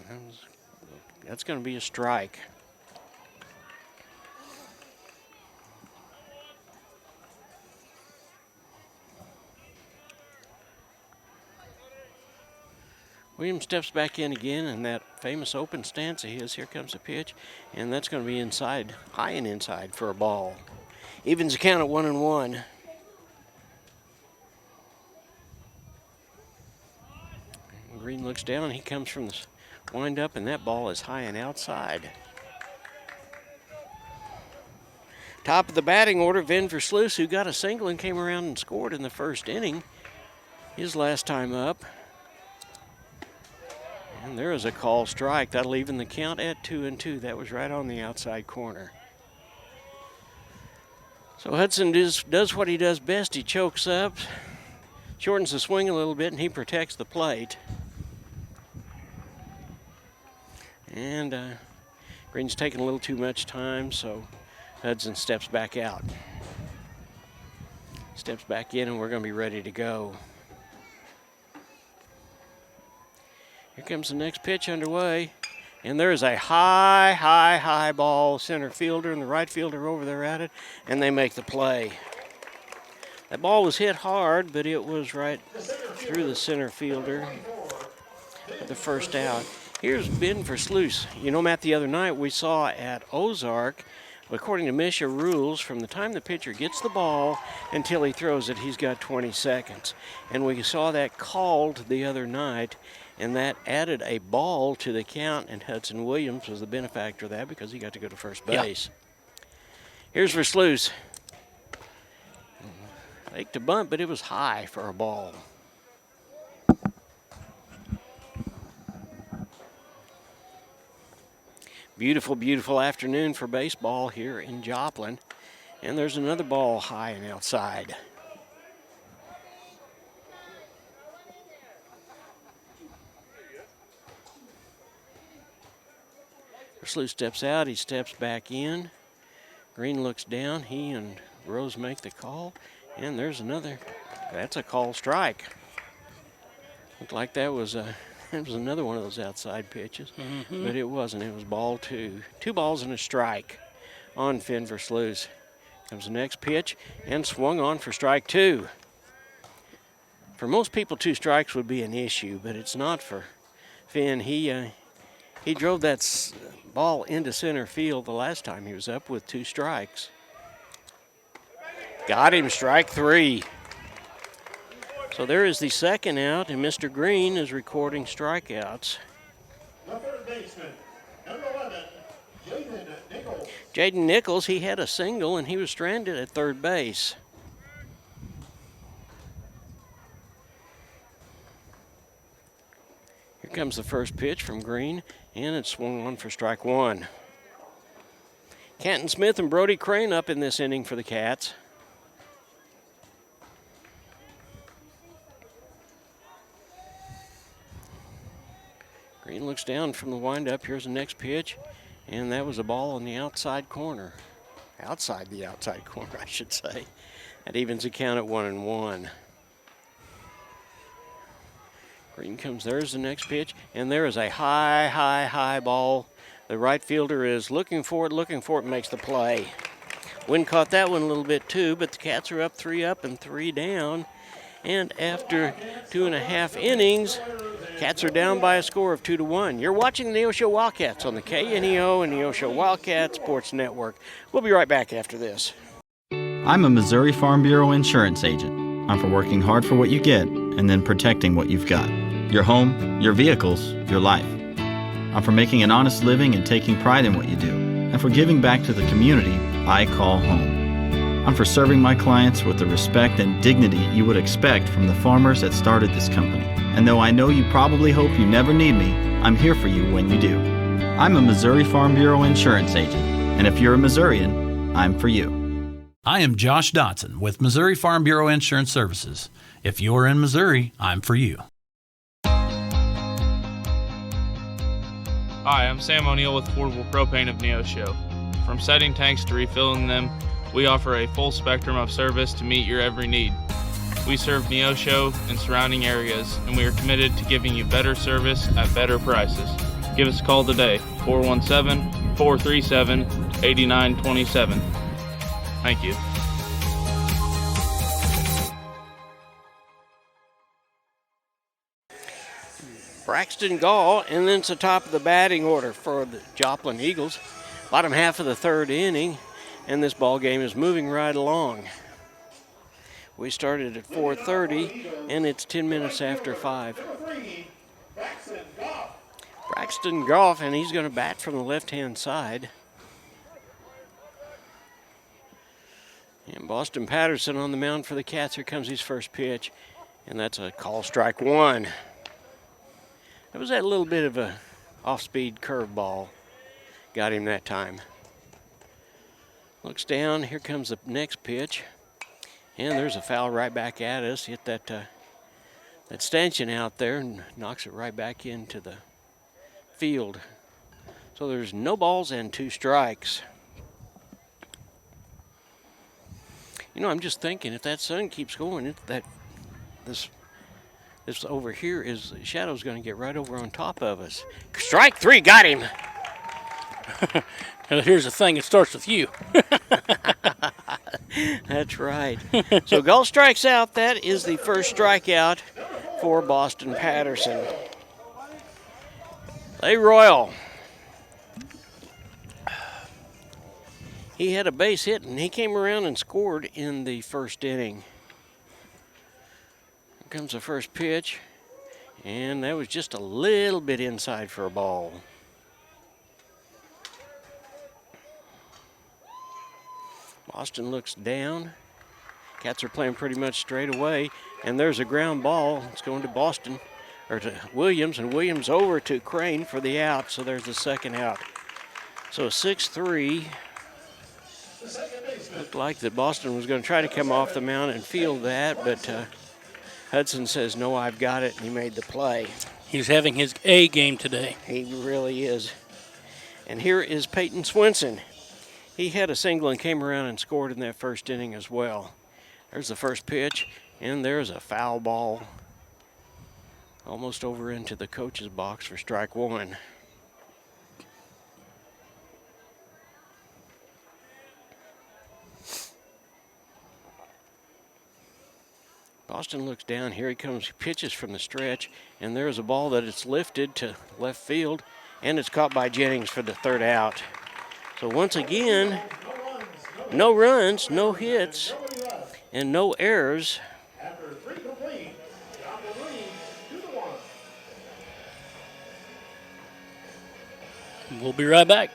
That's going to be a strike. Williams steps back in again in that famous open stance of his. Here comes the pitch, and that's going to be inside, high and inside for a ball. Evens the count at 1-1. Green looks down, he comes from the wind-up, and that ball is high and outside. Top of the batting order, Vin Versluis, who got a single and came around and scored in the first inning, his last time up. And there is a call strike. That'll even the count at 2-2. That was right on the outside corner. So Hudson does what he does best. He chokes up, shortens the swing a little bit, and he protects the plate. And Green's taking a little too much time, so Hudson steps back out. Steps back in, and we're going to be ready to go. Here comes the next pitch underway, and there is a high ball. Center fielder and the right fielder over there at it, and they make the play. That ball was hit hard, but it was right through the center fielder at the first out. Here's Ben Versluis. You know, Matt, the other night we saw at Ozark, according to Misha rules, from the time the pitcher gets the ball until he throws it, he's got 20 seconds. And we saw that called the other night, and that added a ball to the count, and Hudson Williams was the benefactor of that because he got to go to first base. Yeah. Here's Versluis. Faked a bunt, but it was high for a ball. Beautiful, beautiful afternoon for baseball here in Joplin. And there's another ball high and outside. Versluis steps out, he steps back in. Green looks down, he and Rose make the call. And there's another, that's a call strike. Looked like that was another one of those outside pitches, but it wasn't. It was ball two. 2 balls and a strike on Finn Versluis. Comes the next pitch and swung on for strike 2. For most people, 2 strikes would be an issue, but it's not for Finn. He drove that ball into center field the last time he was up with 2 strikes. Got him, strike 3. So there is the second out, and Mr. Green is recording strikeouts. The third baseman, number 11, Jaden Nichols. Jaden Nichols, he had a single, and he was stranded at third base. Here comes the first pitch from Green, and it's swung on for strike 1. Canton Smith and Brody Crane up in this inning for the Cats. Green looks down from the windup. Here's the next pitch, and that was a ball on the outside corner. Outside the outside corner, I should say. That evens the count at 1-1. Green comes, there's the next pitch, and there is a high ball. The right fielder is looking for it, makes the play. Wind caught that one a little bit too, but the Cats are up 3 up and 3 down. And after 2.5 innings, Cats are down by a score of 2-1. You're watching the Neosho Wildcats on the KNEO and Neosho Wildcat Sports Network. We'll be right back after this. I'm a Missouri Farm Bureau insurance agent. I'm for working hard for what you get and then protecting what you've got. Your home, your vehicles, your life. I'm for making an honest living and taking pride in what you do, and for giving back to the community I call home. I'm for serving my clients with the respect and dignity you would expect from the farmers that started this company. And though I know you probably hope you never need me, I'm here for you when you do. I'm a Missouri Farm Bureau insurance agent, and if you're a Missourian, I'm for you. I am Josh Dotson with Missouri Farm Bureau Insurance Services. If you're in Missouri, I'm for you. Hi, I'm Sam O'Neill with Affordable Propane of Neosho. From setting tanks to refilling them, we offer a full spectrum of service to meet your every need. We serve Neosho and surrounding areas, and we are committed to giving you better service at better prices. Give us a call today, 417-437-8927. Thank you. Braxton Gall, and then it's the top of the batting order for the Joplin Eagles. Bottom half of the third inning, and this ball game is moving right along. We started at 4:30, and it's 10 minutes after 5. Braxton Goff, and he's going to bat from the left-hand side. And Boston Patterson on the mound for the Cats. Here comes his first pitch, and that's a call, strike 1. That was that little bit of a off-speed curveball. Got him that time. Looks down, here comes the next pitch. And there's a foul right back at us. Hit that stanchion out there and knocks it right back into the field. So there's no balls and 2 strikes. You know, I'm just thinking, if that sun keeps going, this over here is shadow's going to get right over on top of us. Strike 3, got him. Here's the thing, it starts with you. That's right. So Gall strikes out. That is the first strikeout for Boston Patterson. Lay Royal. He had a base hit, and he came around and scored in the first inning. Here comes the first pitch, and that was just a little bit inside for a ball. Boston looks down. Cats are playing pretty much straight away, and there's a ground ball. It's going to Boston, or to Williams, and Williams over to Crane for the out, so there's the second out. So 6-3. Looked like that Boston was going to try to come off the mound and field that, but Hudson says, no, I've got it, and he made the play. He's having his A game today. He really is. And here is Peyton Swinson. He had a single and came around and scored in that first inning as well. There's the first pitch, and there's a foul ball almost over into the coach's box for strike 1. Boston looks down. Here he comes. He pitches from the stretch, and there's a ball that it's lifted to left field, and it's caught by Jennings for the third out. So once again, no runs, no hits, and no errors. After 3 complete, Joplin leads 2-1. We'll be right back.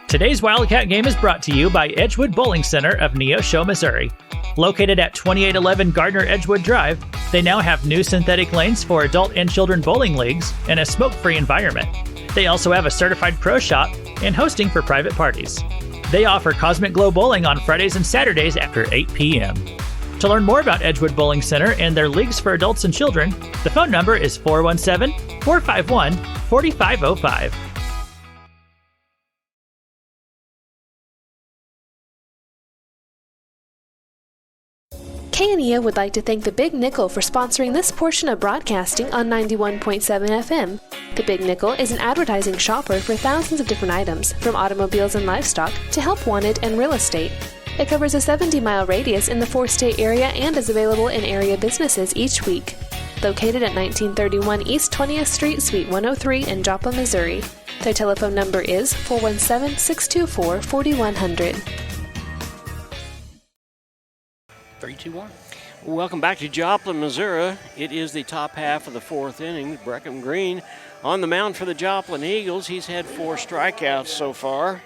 Today's Wildcat game is brought to you by Edgewood Bowling Center of Neosho, Missouri. Located at 2811 Gardner Edgewood Drive, they now have new synthetic lanes for adult and children bowling leagues and a smoke-free environment. They also have a certified pro shop and hosting for private parties. They offer Cosmic Glow Bowling on Fridays and Saturdays after 8 p.m. To learn more about Edgewood Bowling Center and their leagues for adults and children, the phone number is 417-451-4505. KNEO would like to thank the Big Nickel for sponsoring this portion of broadcasting on 91.7 FM. The Big Nickel is an advertising shopper for thousands of different items, from automobiles and livestock to help wanted and real estate. It covers a 70-mile radius in the 4-state area and is available in area businesses each week. Located at 1931 East 20th Street, Suite 103 in Joplin, Missouri. Their telephone number is 417-624-4100. 3-2-1. Welcome back to Joplin, Missouri. It is the top half of the fourth inning. Breckham Green on the mound for the Joplin Eagles. He's had 4 strikeouts so far.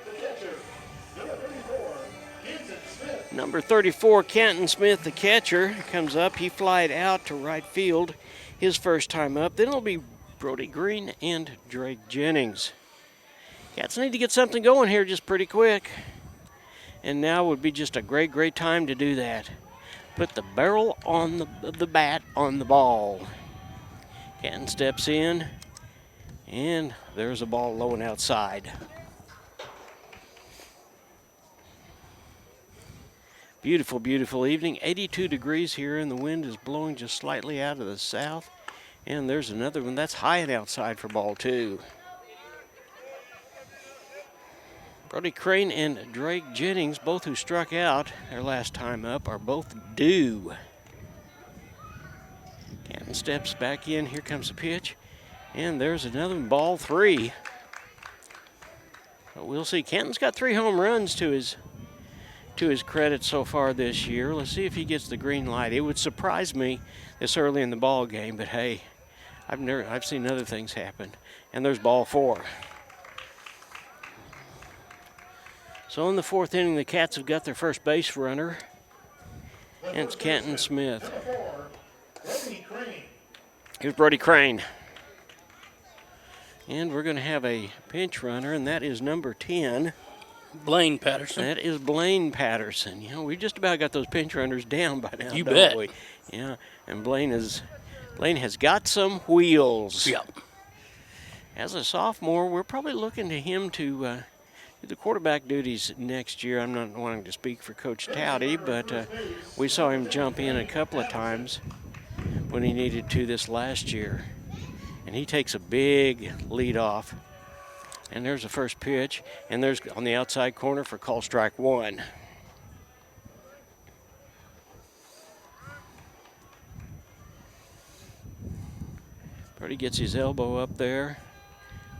Number 34, Canton Smith, the catcher, comes up. He flied out to right field his first time up. Then it'll be Brody Green and Drake Jennings. Cats need to get something going here just pretty quick. And now would be just a great time to do that. Put the barrel on the bat on the ball. Canton steps in, and there's a ball low and outside. Beautiful, beautiful evening. 82 degrees here, and the wind is blowing just slightly out of the south. And there's another one that's high and outside for ball 2. Brody Crane and Drake Jennings, both who struck out their last time up, are both due. Canton steps back in. Here comes the pitch. And there's another one, ball 3. But we'll see. Canton's got 3 home runs to his credit so far this year. Let's see if he gets the green light. It would surprise me this early in the ball game, but hey, I've seen other things happen. And there's ball 4. So in the fourth inning, the Cats have got their first base runner, and it's Canton Smith. Here's Brody Crane. And we're going to have a pinch runner, and that is number 10. Blaine Patterson. That is Blaine Patterson. You know, we just about got those pinch runners down by now, you don't bet. we? Yeah, and Blaine has got some wheels. Yep. As a sophomore, we're probably looking to him to do the quarterback duties next year. I'm not wanting to speak for Coach Towdy, but we saw him jump in a couple of times when he needed to this last year. And he takes a big lead off. And there's the first pitch, and there's on the outside corner for call strike 1. Brody gets his elbow up there.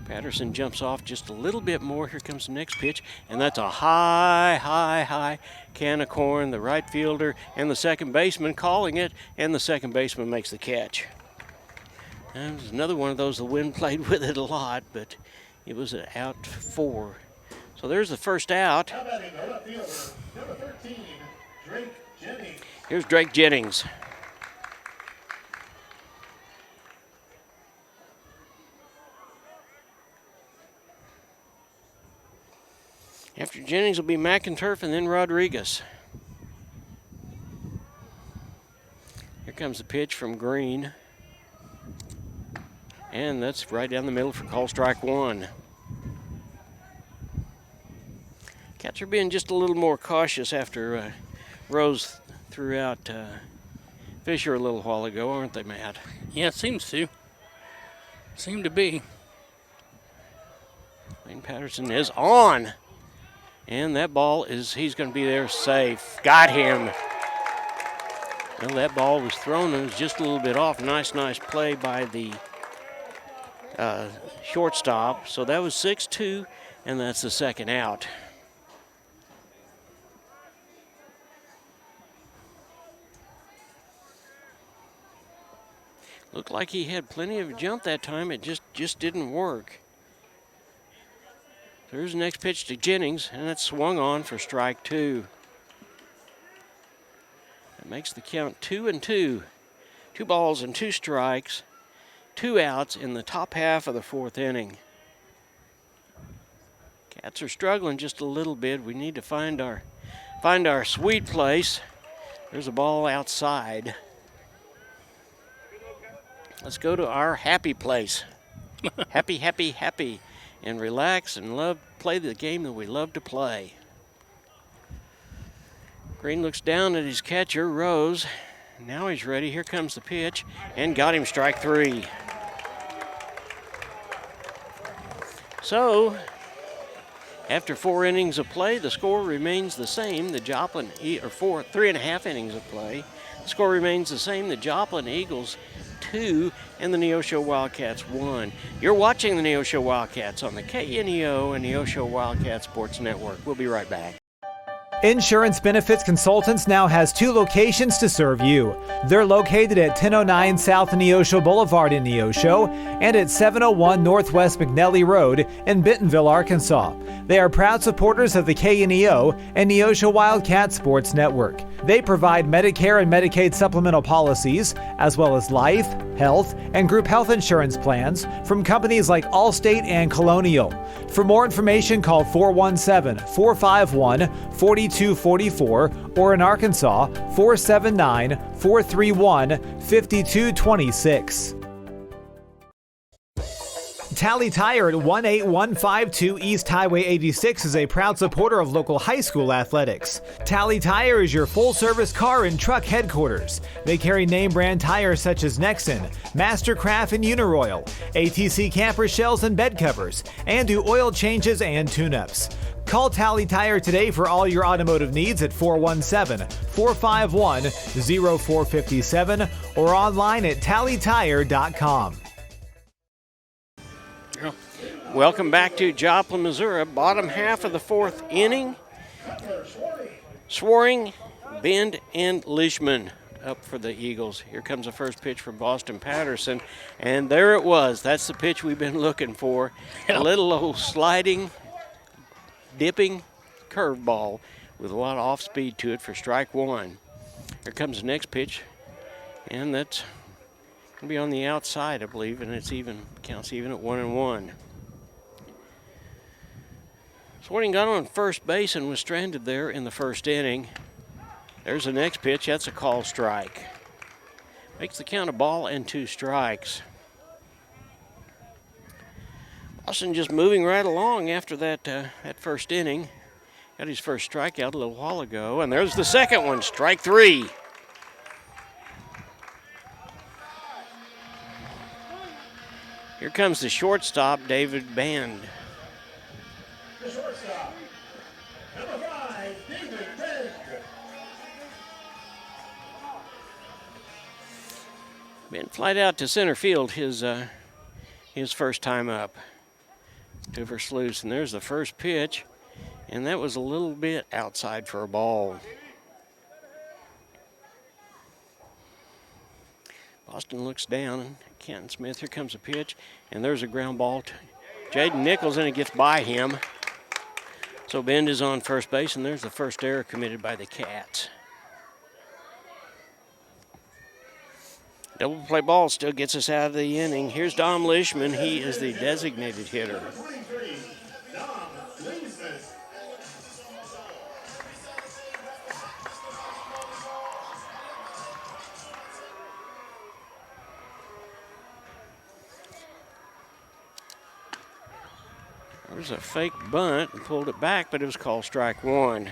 Patterson jumps off just a little bit more. Here comes the next pitch, and that's a high can of corn. The right fielder and the second baseman calling it, and the second baseman makes the catch. And there's another one of those, the wind played with it a lot, but it was an out 4. So there's the first out. Here's Drake Jennings. After Jennings will be McInturf and then Rodriguez. Here comes the pitch from Green. And that's right down the middle for call strike 1. Cats are being just a little more cautious after Rose threw out Fisher a little while ago, aren't they, Matt? Yeah, it seems to. Seem to be. Wayne Patterson is on. And that ball he's going to be there safe. Got him. Well, that ball was thrown and was just a little bit off. Nice play by the shortstop. So that was 6-2, and that's the second out. Looked like he had plenty of jump that time. It just didn't work. There's the next pitch to Jennings, and that's swung on for strike 2. That makes the count 2-2. 2 balls and 2 strikes, 2 outs in the top half of the 4th inning. Cats are struggling just a little bit. We need to find our sweet place. There's a ball outside. Let's go to our happy place. Happy, happy, happy. And relax and play the game that we love to play. Green looks down at his catcher, Rose. Now he's ready. Here comes the pitch. And got him, strike 3. So, after 4 innings of play, the score remains the same. The Joplin, or 3.5 innings of play, the score remains the same. The Joplin Eagles 2 and the Neosho Wildcats 1. You're watching the Neosho Wildcats on the KNEO and Neosho Wildcat Sports Network. We'll be right back. Insurance Benefits Consultants now has 2 locations to serve you. They're located at 1009 South Neosho Boulevard in Neosho and at 701 Northwest McNelly Road in Bentonville, Arkansas. They are proud supporters of the KNEO and Neosho Wildcat Sports Network. They provide Medicare and Medicaid supplemental policies, as well as life, health, and group health insurance plans from companies like Allstate and Colonial. For more information, call 417-451-4244 or in Arkansas, 479-431-5226. Tally Tire at 18152 East Highway 86 is a proud supporter of local high school athletics. Tally Tire is your full-service car and truck headquarters. They carry name-brand tires such as Nexen, Mastercraft, and Uniroyal, ATC camper shells and bed covers, and do oil changes and tune-ups. Call Tally Tire today for all your automotive needs at 417-451-0457 or online at tallytire.com. Welcome back to Joplin, Missouri. Bottom half of the 4th inning. Swaring, Bend, and Leishman up for the Eagles. Here comes the first pitch from Boston Patterson, and there it was. That's the pitch we've been looking for. A little old sliding, dipping curveball with a lot of off-speed to it for strike 1. Here comes the next pitch, and that's going to be on the outside, I believe, and it's even, counts even at 1-1. Swaring got on first base and was stranded there in the 1st inning. There's the next pitch. That's a call strike. Makes the count a ball and 2 strikes. Boston just moving right along after that 1st inning. Got his first strikeout a little while ago, and there's the second one, strike 3. Here comes the shortstop, David Band. The shortstop, number 5, David Bend. Bend flied out to center field his first time up to Versluis, and there's the first pitch, and that was a little bit outside for a ball. Boston looks down, and Canton Smith, here comes a pitch, and there's a ground ball to Jaden Nichols, and it gets by him. So Bend is on first base, and there's the first error committed by the Cats. Double play ball still gets us out of the inning. Here's Dom Leishman. He is the designated hitter. There's a fake bunt and pulled it back, but it was called strike 1.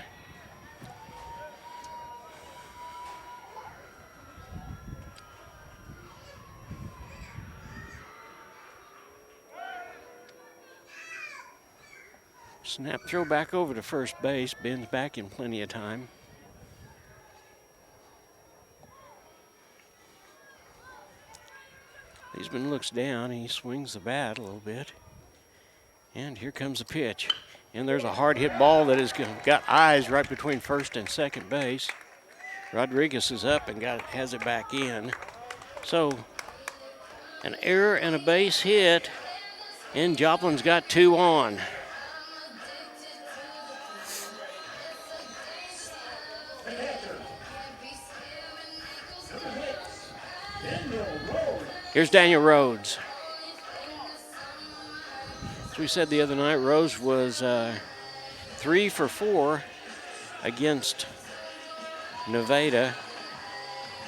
Snap throw back over to first base. Ben's back in plenty of time. Leesman looks down and he swings the bat a little bit. And here comes the pitch. And there's a hard hit ball that has got eyes right between first and second base. Rodriguez is up and has it back in. So an error and a base hit, and Joplin's got 2 on. Here's Daniel Rhodes. As we said the other night, Rhodes was 3 for 4 against Nevada,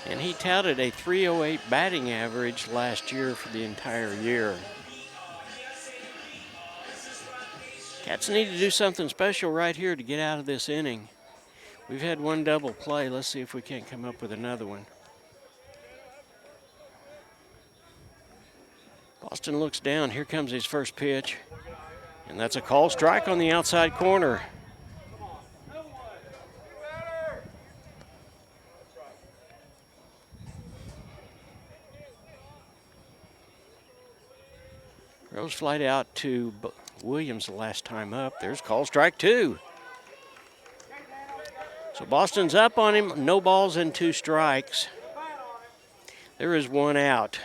and he touted a .308 batting average last year for the entire year. Cats need to do something special right here to get out of this inning. We've had one double play. Let's see if we can't come up with another one. Boston looks down. Here comes his first pitch. And that's a called strike on the outside corner. Rose flight out to Williams the last time up. There's called strike 2. So Boston's up on him. No balls and 2 strikes. There is 1 out.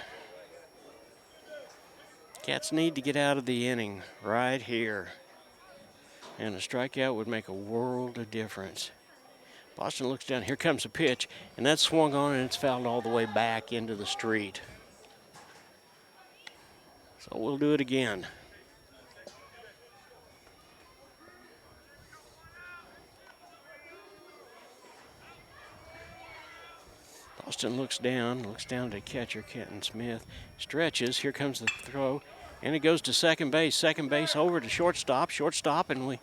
Cats need to get out of the inning right here. And a strikeout would make a world of difference. Boston looks down. Here comes a pitch. And that's swung on and it's fouled all the way back into the street. So we'll do it again. Boston looks down to catcher Kenton Smith. Stretches, here comes the throw, and it goes to second base. Second base over to shortstop, and we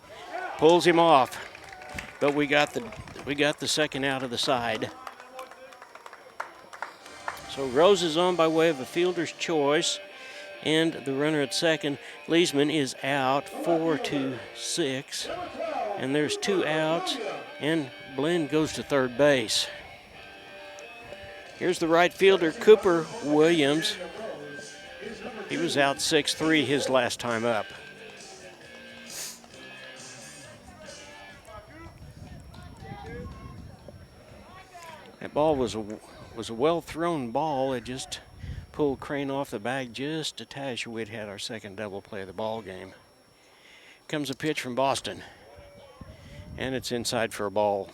pulls him off. But we got the second out of the side. So Rose is on by way of a fielder's choice, and the runner at second, Leesman, is out 4-6, and there's 2 outs, and Blinn goes to third base. Here's the right fielder, Cooper Williams. He was out 6-3 his last time up. That ball was a well-thrown ball. It just pulled Crane off the bag just a touch. We'd had our second double play of the ball game. Comes a pitch from Boston, and it's inside for a ball.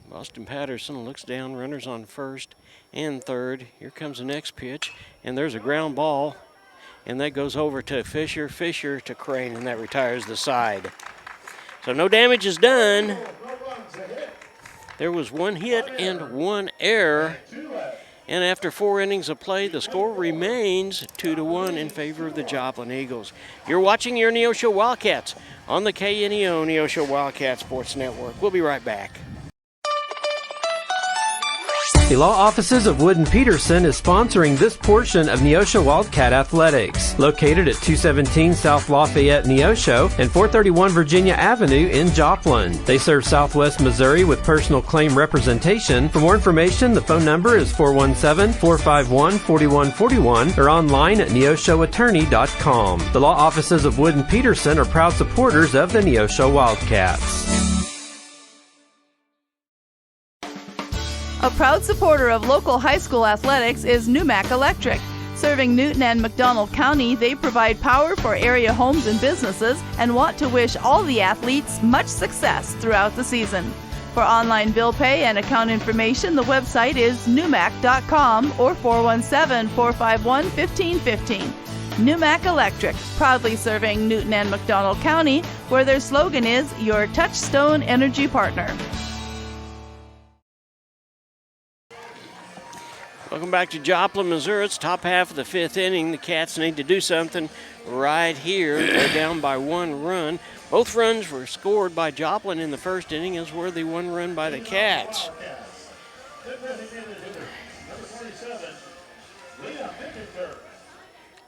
Boston Patterson looks down, runners on first and third. Here comes the next pitch, and there's a ground ball, and that goes over to Fisher. Fisher to Crane, and that retires the side. So no damage is done. There was 1 hit and 1 error, and after 4 innings of play, the score remains 2-1 in favor of the Joplin Eagles. You're watching your Neosho Wildcats on the KNEO Neosho Wildcat Sports Network. We'll be right back. The law offices of Wood & Peterson is sponsoring this portion of Neosho Wildcat Athletics, located at 217 South Lafayette, Neosho, and 431 Virginia Avenue in Joplin. They serve Southwest Missouri with personal claim representation. For more information, the phone number is 417-451-4141 or online at neoshoattorney.com. The law offices of Wood & Peterson are proud supporters of the Neosho Wildcats. A proud supporter of local high school athletics is Numac Electric. Serving Newton and McDonald County, they provide power for area homes and businesses and want to wish all the athletes much success throughout the season. For online bill pay and account information, the website is numac.com or 417-451-1515. Numac Electric, proudly serving Newton and McDonald County, where their slogan is your touchstone energy partner. Welcome back to Joplin, Missouri. It's top half of the 5th inning. The Cats need to do something right here. They're down by 1 run. Both runs were scored by Joplin in the first inning, as were the 1 run by the Cats.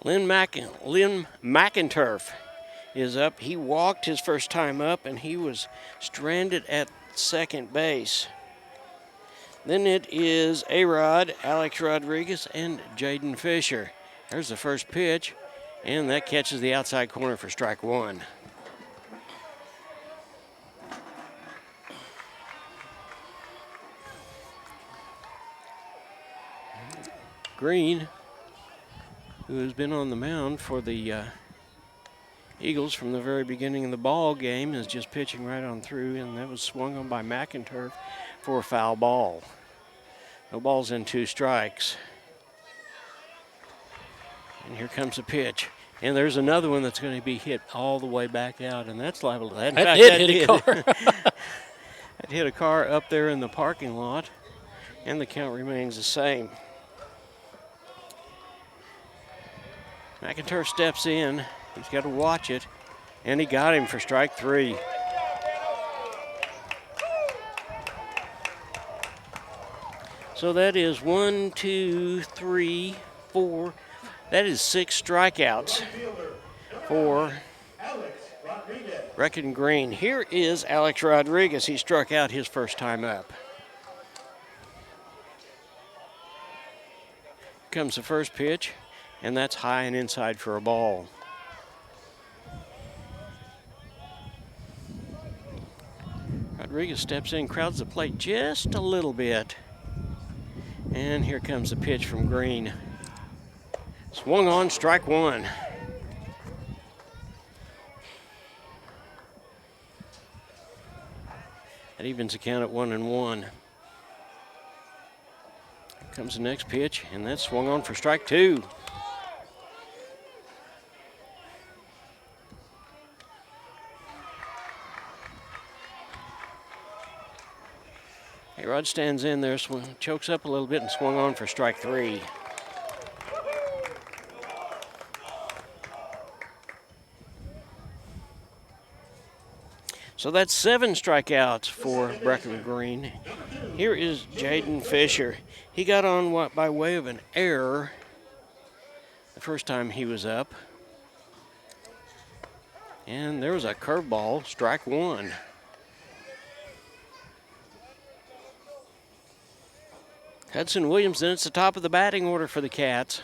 Lynn McInturf is up. He walked his first time up, and he was stranded at at second base. Then it is A-Rod, Alex Rodriguez, and Jaden Fisher. There's the first pitch, and that catches the outside corner for strike one. Green, who has been on the mound for the Eagles from the very beginning of the ball game, is just pitching right on through, and that was swung on by McInturf for a foul ball. No balls and 2 strikes. And here comes the pitch. And there's another one that's going to be hit all the way back out, and that's liable to that. In fact, that hit a car. That hit a car up there in the parking lot, and the count remains the same. McInturf steps in. He's got to watch it, and he got him for strike 3. So that is 1, 2, 3, 4. That is 6 strikeouts for Breckin Green. Here is Alex Rodriguez. He struck out his first time up. Comes the first pitch, and that's high and inside for a ball. Rodriguez steps in, crowds the plate just a little bit. And here comes the pitch from Green. Swung on, strike 1. That evens the count at 1-1. Comes the next pitch, and that's swung on for strike 2. A-Rod stands in there, chokes up a little bit and swung on for strike 3. So that's 7 strikeouts for Breckin Green. Here is Jaden Fisher. He got on by way of an error the first time he was up. And there was a curveball, strike 1. Hudson Williams, then it's the top of the batting order for the Cats.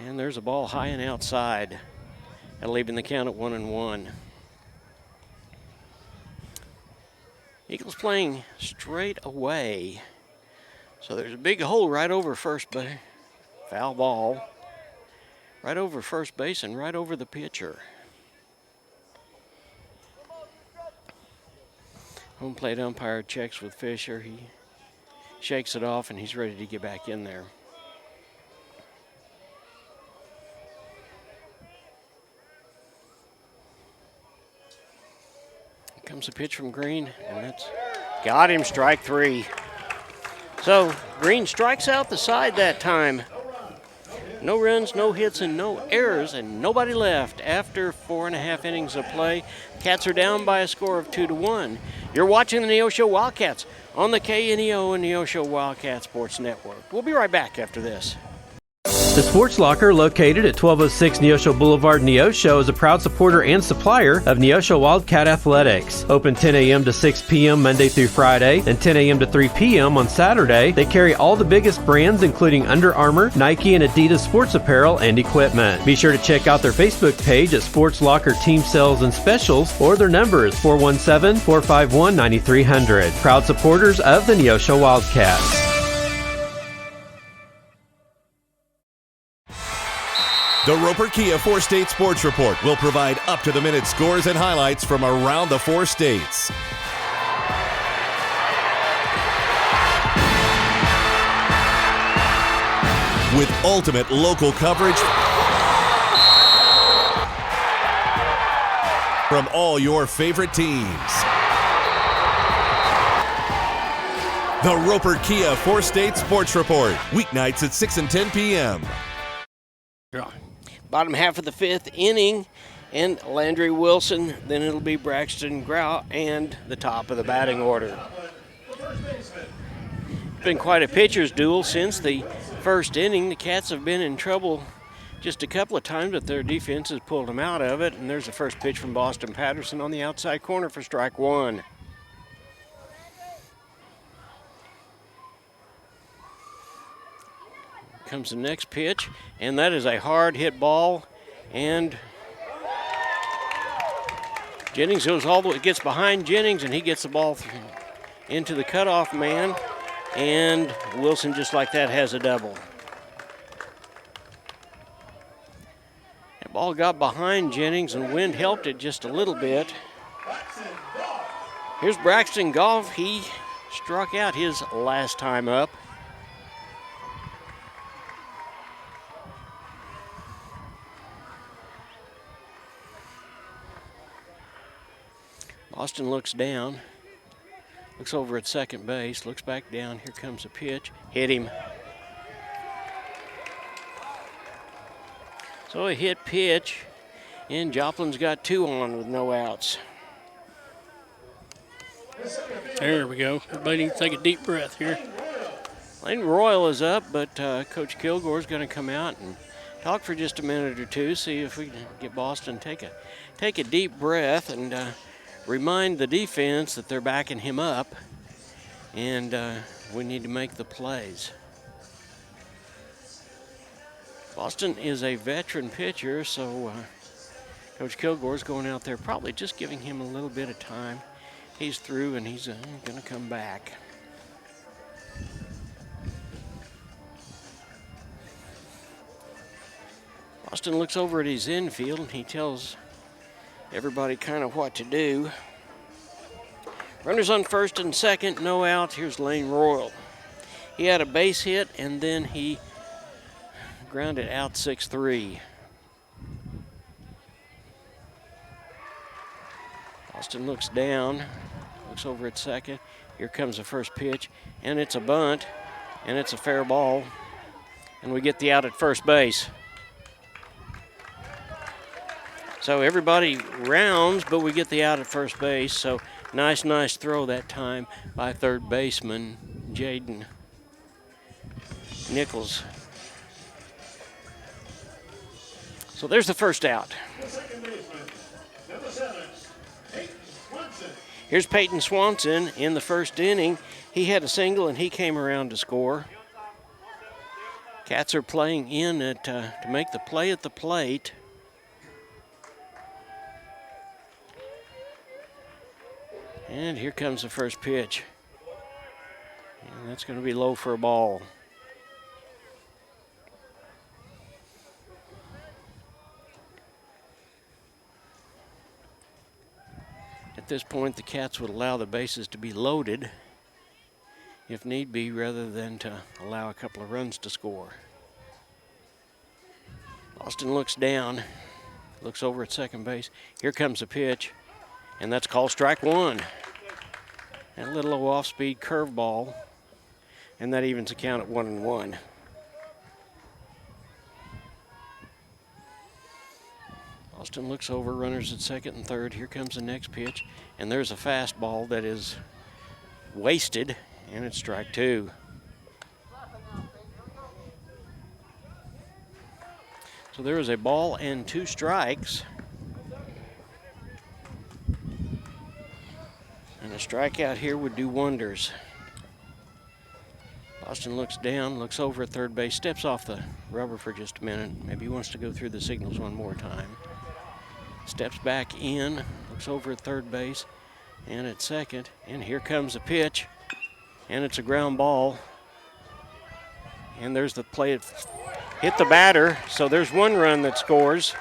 And there's a ball high and outside. That'll leaving the count at 1-1. Eagles playing straight away. So there's a big hole right over first base. Foul ball. Right over first base and right over the pitcher. Home plate umpire checks with Fisher. He shakes it off and he's ready to get back in there. Here comes a pitch from Green, and that's got him, strike 3. So Green strikes out the side that time. No runs, no hits, and no errors, and nobody left after 4.5 innings of play. Cats are down by a score of 2-1. You're watching the Neosho Wildcats on the KNEO and Neosho Wildcat Sports Network. We'll be right back after this. The Sports Locker, located at 1206 Neosho Boulevard, Neosho, is a proud supporter and supplier of Neosho Wildcat Athletics. Open 10 a.m. to 6 p.m. Monday through Friday and 10 a.m. to 3 p.m. on Saturday. They carry all the biggest brands, including Under Armour, Nike, and Adidas sports apparel and equipment. Be sure to check out their Facebook page at Sports Locker Team Sales and Specials, or their number is 417-451-9300. Proud supporters of the Neosho Wildcats. The Roper Kia 4-State Sports Report will provide up-to-the-minute scores and highlights from around the 4 states. With ultimate local coverage from all your favorite teams. The Roper Kia 4-State Sports Report, weeknights at 6 and 10 p.m. Bottom half of the 5th inning, and Landry Wilson, then it'll be Braxton Grau, and the top of the batting order. It's been quite a pitcher's duel since the first inning. The Cats have been in trouble just a couple of times, but their defense has pulled them out of it. And there's the first pitch from Boston Patterson on the outside corner for strike one. Comes the next pitch, and that is a hard hit ball, and Jennings goes all the way, gets behind Jennings, and he gets the ball into the cutoff man, and Wilson just like that has a double. That ball got behind Jennings, and wind helped it just a little bit. Here's Braxton Goff. He struck out his last time up. Boston looks down, looks over at second base, looks back down. Here comes a pitch. Hit him. So a hit pitch, and Joplin's got 2 on with no outs. There we go. Everybody needs to take a deep breath here. Lane Royal is up, but Coach Kilgore's going to come out and talk for just a minute or two, see if we can get Boston to take a deep breath and remind the defense that they're backing him up, and we need to make the plays. Boston is a veteran pitcher, so Coach Kilgore's going out there probably just giving him a little bit of time. He's through, and he's going to come back. Boston looks over at his infield, and he tells everybody kind of what to do. Runners on first and second, no outs. Here's Lane Royal. He had a base hit, and then he grounded out 6-3. Boston looks down, looks over at second. Here comes the first pitch, and it's a bunt, and it's a fair ball, and we get the out at first base. So everybody rounds, but we get the out at first base. So nice throw that time by third baseman Jaden Nichols. So there's the first out. Here's Peyton Swanson in the first inning. He had a single, and he came around to score. Cats are playing in at, to make the play at the plate. And here comes the first pitch. And that's going to be low for a ball. At this point, the Cats would allow the bases to be loaded, if need be, rather than to allow a couple of runs to score. Boston looks down, looks over at second base. Here comes a pitch, and that's called strike one. A little low off-speed curveball, and that evens the count at 1-1. Boston looks over, runners at second and third. Here comes the next pitch, and there's a fastball that is wasted, and it's strike two. So there is a ball and 2 strikes. And a strikeout here would do wonders. Boston looks down, looks over at third base, steps off the rubber for just a minute. Maybe he wants to go through the signals one more time. Steps back in, looks over at third base and at second. And here comes the pitch, and it's a ground ball. And there's the play. It hit the batter, so there's 1 run that scores.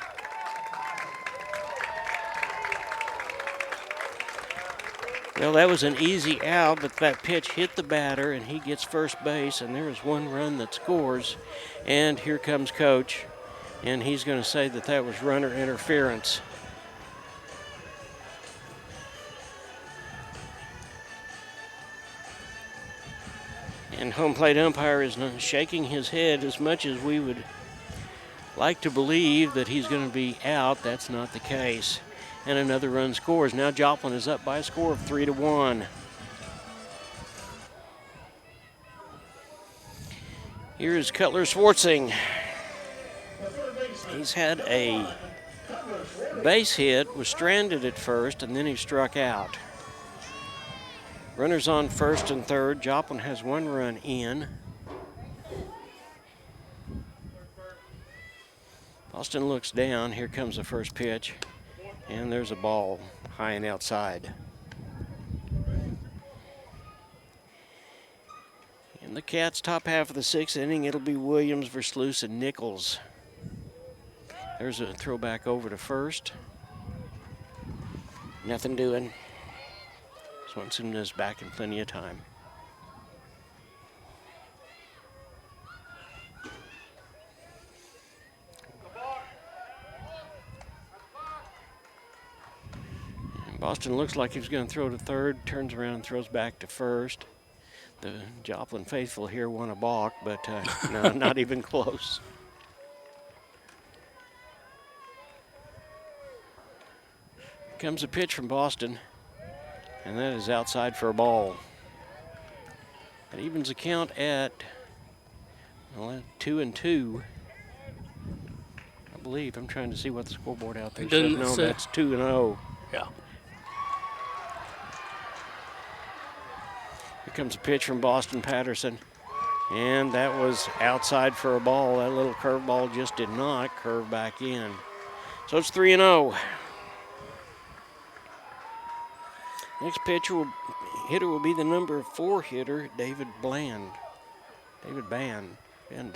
Well, that was an easy out, but that pitch hit the batter, and he gets first base, and there is 1 run that scores. And here comes Coach, and he's going to say that that was runner interference. And home plate umpire is shaking his head as much as we would like to believe that he's going to be out. That's not the case. And another run scores. Now Joplin is up by a score of 3-1. Here is Cutler Swartzing. He's had a base hit, was stranded at first, and then he struck out. Runners on first and third. Joplin has one run in. Boston looks down. Here comes the first pitch. And there's a ball high and outside. In the Cats' top half of the sixth inning, it'll be Williams versus Luce and Nichols. There's a throwback over to first. Nothing doing. Swanson is back in plenty of time. And Boston looks like he's going to throw to third, turns around and throws back to first. The Joplin faithful here want a balk, but no, not even close. Comes a pitch from Boston, and that is outside for a ball. That evens the count at 2-2. I believe. I'm trying to see what the scoreboard out there says. No, that's 2-0. Yeah. Here comes a pitch from Boston Patterson, and that was outside for a ball. That little curveball just did not curve back in. So it's 3-0. Next hitter will be the number 4 hitter, David Band. Here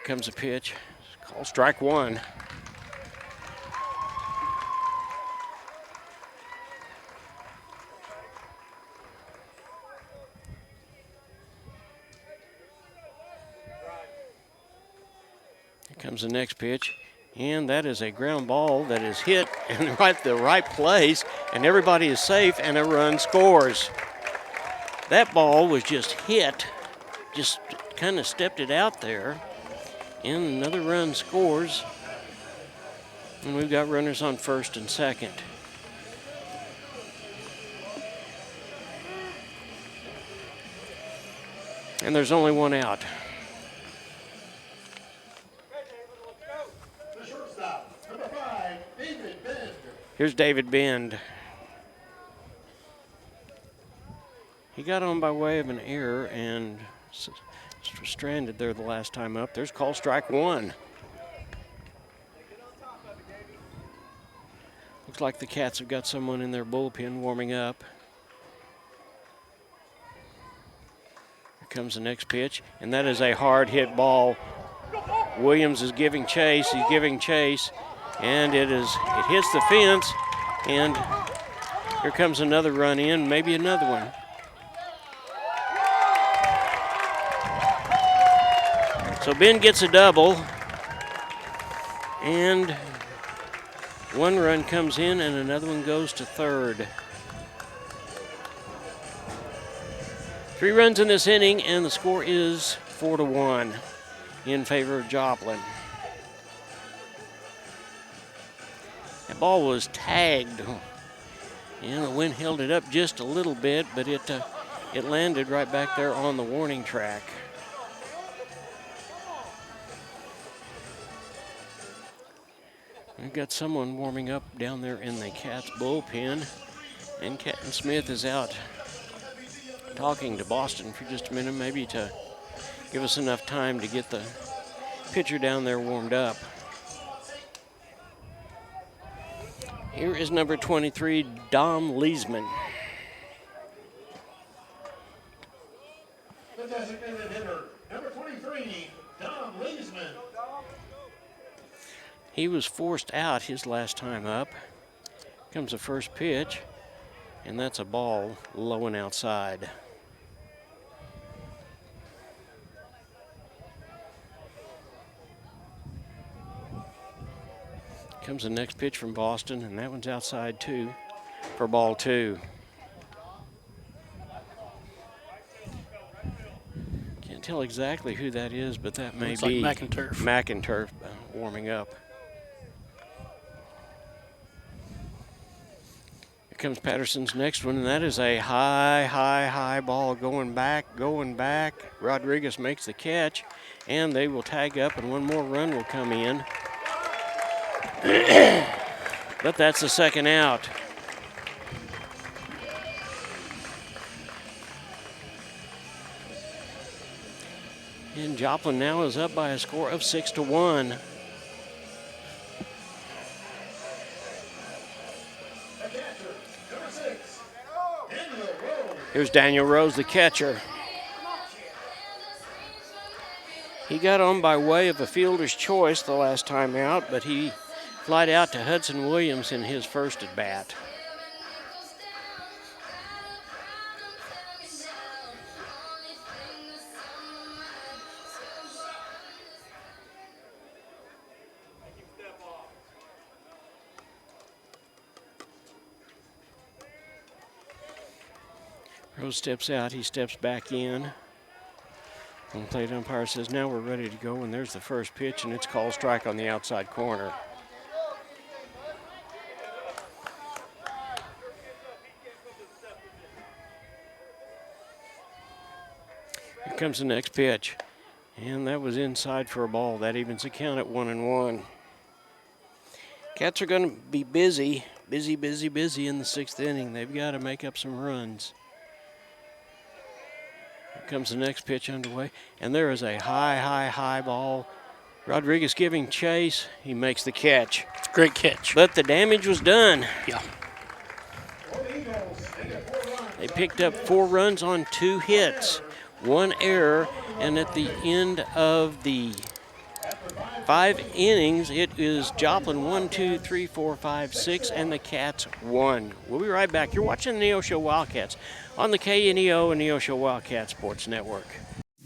comes a pitch. It's called strike one. Here comes the next pitch. And that is a ground ball that is hit in the right place, and everybody is safe, and a run scores. That ball was just hit, just kind of stepped it out there, and another run scores. And we've got runners on first and second. And there's only one out. Here's David Bend. He got on by way of an error and stranded there the last time up. There's call strike one. Looks like the Cats have got someone in their bullpen warming up. Here comes the next pitch, and that is a hard hit ball. Williams is giving chase. He's giving chase. And it hits the fence, and here comes another run in, maybe another one. So Ben gets a double, and one run comes in and another one goes to third. 3 runs in this inning, and the score is 4-1 in favor of Joplin. That ball was tagged. The wind held it up just a little bit, but it landed right back there on the warning track. We've got someone warming up down there in the Cats bullpen, and Captain Smith is out talking to Boston for just a minute, maybe to give us enough time to get the pitcher down there warmed up. Here is number 23, Dom Leesman. The designated hitter, number 23, Dom Leesman. He was forced out his last time up. Comes the first pitch, and that's a ball low and outside. Comes the next pitch from Boston, and that one's outside too for ball 2. Can't tell exactly who that is, but that may be like McInturf. McInturf warming up. Here comes Patterson's next one, and that is a high ball going back. Rodriguez makes the catch, and they will tag up, and one more run will come in. But that's the second out. And Joplin now is up by a score of 6-1. Here's Daniel Rose, the catcher. He got on by way of a fielder's choice the last time out, but he flied out to Hudson Williams in his first at bat. Rose steps out, he steps back in. And plate umpire says, now we're ready to go, and there's the first pitch, and it's called strike on the outside corner. Here comes the next pitch, and that was inside for a ball. That evens the count at 1-1. Cats are going to be busy in the sixth inning. They've got to make up some runs. Here comes the next pitch underway, and there is a high ball. Rodriguez giving chase. He makes the catch. It's a great catch. But the damage was done. Yeah. They picked up 4 runs on 2 hits, 1 error, and at the end of the 5 innings, it is Joplin 1, 2, 3, 4, 5, 6, and the Cats 1. We'll be right back. You're watching the Neosho Wildcats on the KNEO and Neosho Wildcat Sports Network.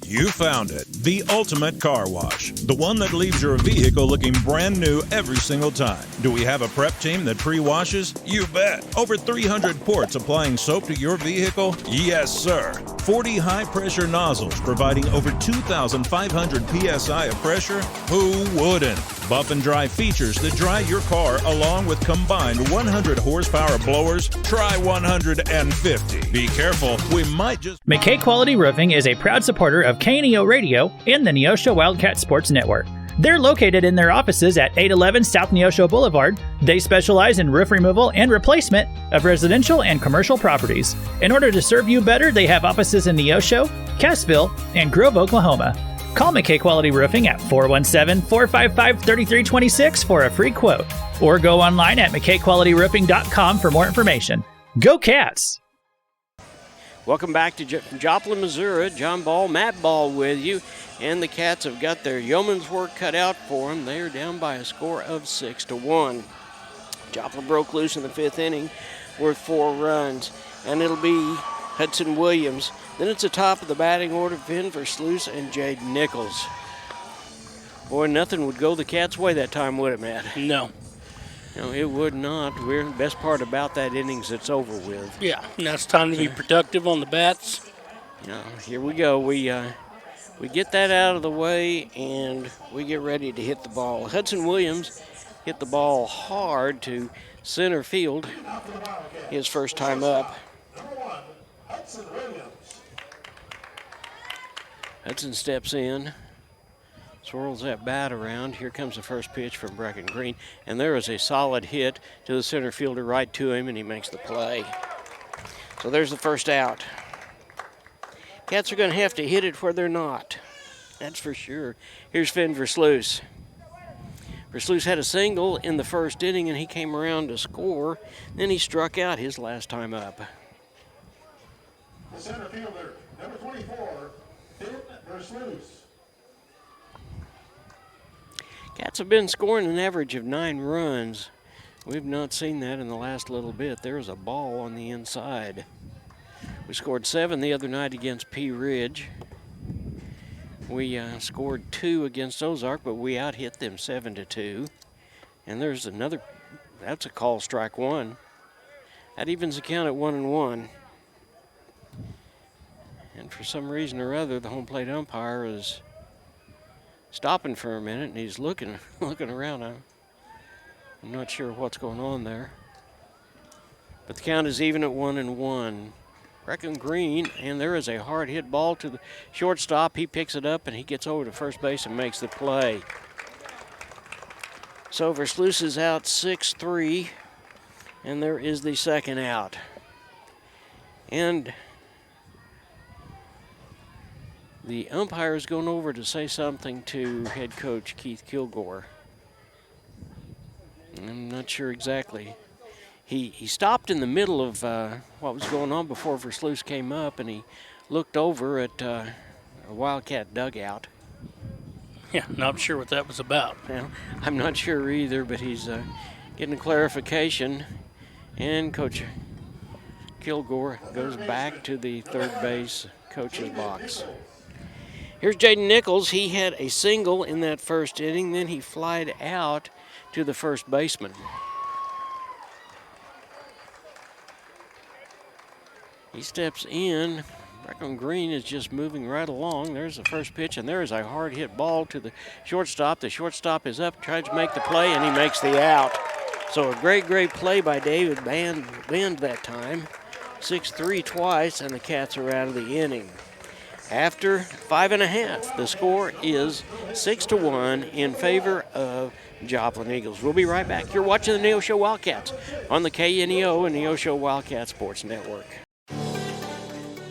You found it, the ultimate car wash, the one that leaves your vehicle looking brand new every single time. Do we have a prep team that pre-washes? You bet. Over 300 ports applying soap to your vehicle? Yes, sir. 40 high-pressure nozzles providing over 2,500 psi of pressure? Who wouldn't? Buff and dry features that dry your car along with combined 100 horsepower blowers? Try 150. Be careful, we might just... McKay Quality Roofing is a proud supporter of KNEO Radio and the Neosho Wildcat Sports Network. They're located in their offices at 811 South Neosho Boulevard. They specialize in roof removal and replacement of residential and commercial properties. In order to serve you better, they have offices in Neosho, Cassville, and Grove, Oklahoma. Call McKay Quality Roofing at 417-455-3326 for a free quote, or go online at McKayQualityRoofing.com for more information. Go Cats! Welcome back to Joplin, Missouri. John Ball, Matt Ball with you. And the Cats have got their yeoman's work cut out for them. They are down by a score of 6-1. Joplin broke loose in the 5th inning worth 4 runs. And it'll be Hudson Williams. Then it's the top of the batting order, Finn Versluis and Jade Nichols. Boy, nothing would go the Cats' way that time, would it, Matt? No. No, it would not. The best part about that inning is it's over with. Yeah, now it's time to be productive on the bats. Yeah, here we go. We get that out of the way, and we get ready to hit the ball. Hudson Williams hit the ball hard to center field his first time up. Hudson steps in, swirls that bat around. Here comes the first pitch from Brecken Green, and there is a solid hit to the center fielder right to him, and he makes the play. So there's the first out. Cats are going to have to hit it where they're not. That's for sure. Here's Finn Versluis. Versluis had a single in the first inning, and he came around to score. Then he struck out his last time up. The center fielder, number 24, Finn Versluis. Cats have been scoring an average of 9 runs. We've not seen that in the last little bit. There's a ball on the inside. We scored 7 the other night against Pea Ridge. We scored 2 against Ozark, but we out-hit them 7-2. And there's another, that's a call strike 1. That evens the count at 1-1. And for some reason or other, the home plate umpire is stopping for a minute, and he's looking around. I'm not sure what's going on there. But the count is even at 1-1. Breckin Green, and there is a hard hit ball to the shortstop. He picks it up and he gets over to first base and makes the play. So Versluis is out 6-3, and there is the second out. And the umpire is going over to say something to head coach Keith Kilgore. I'm not sure exactly. He stopped in the middle of what was going on before Versluis came up, and he looked over at a Wildcat dugout. Yeah, not sure what that was about. Well, I'm not sure either, but he's getting a clarification, and Coach Kilgore goes back to the third base coach's box. Here's Jaden Nichols. He had a single in that first inning, then he flied out to the first baseman. He steps in. Breckin Green is just moving right along. There's the first pitch, and there is a hard hit ball to the shortstop. The shortstop is up, tries to make the play, and he makes the out. So a great play by David Band that time. 6-3 twice, and the Cats are out of the inning. After 5.5, the score is 6-1 in favor of Joplin Eagles. We'll be right back. You're watching the Neosho Wildcats on the KNEO and Neosho Wildcat Sports Network.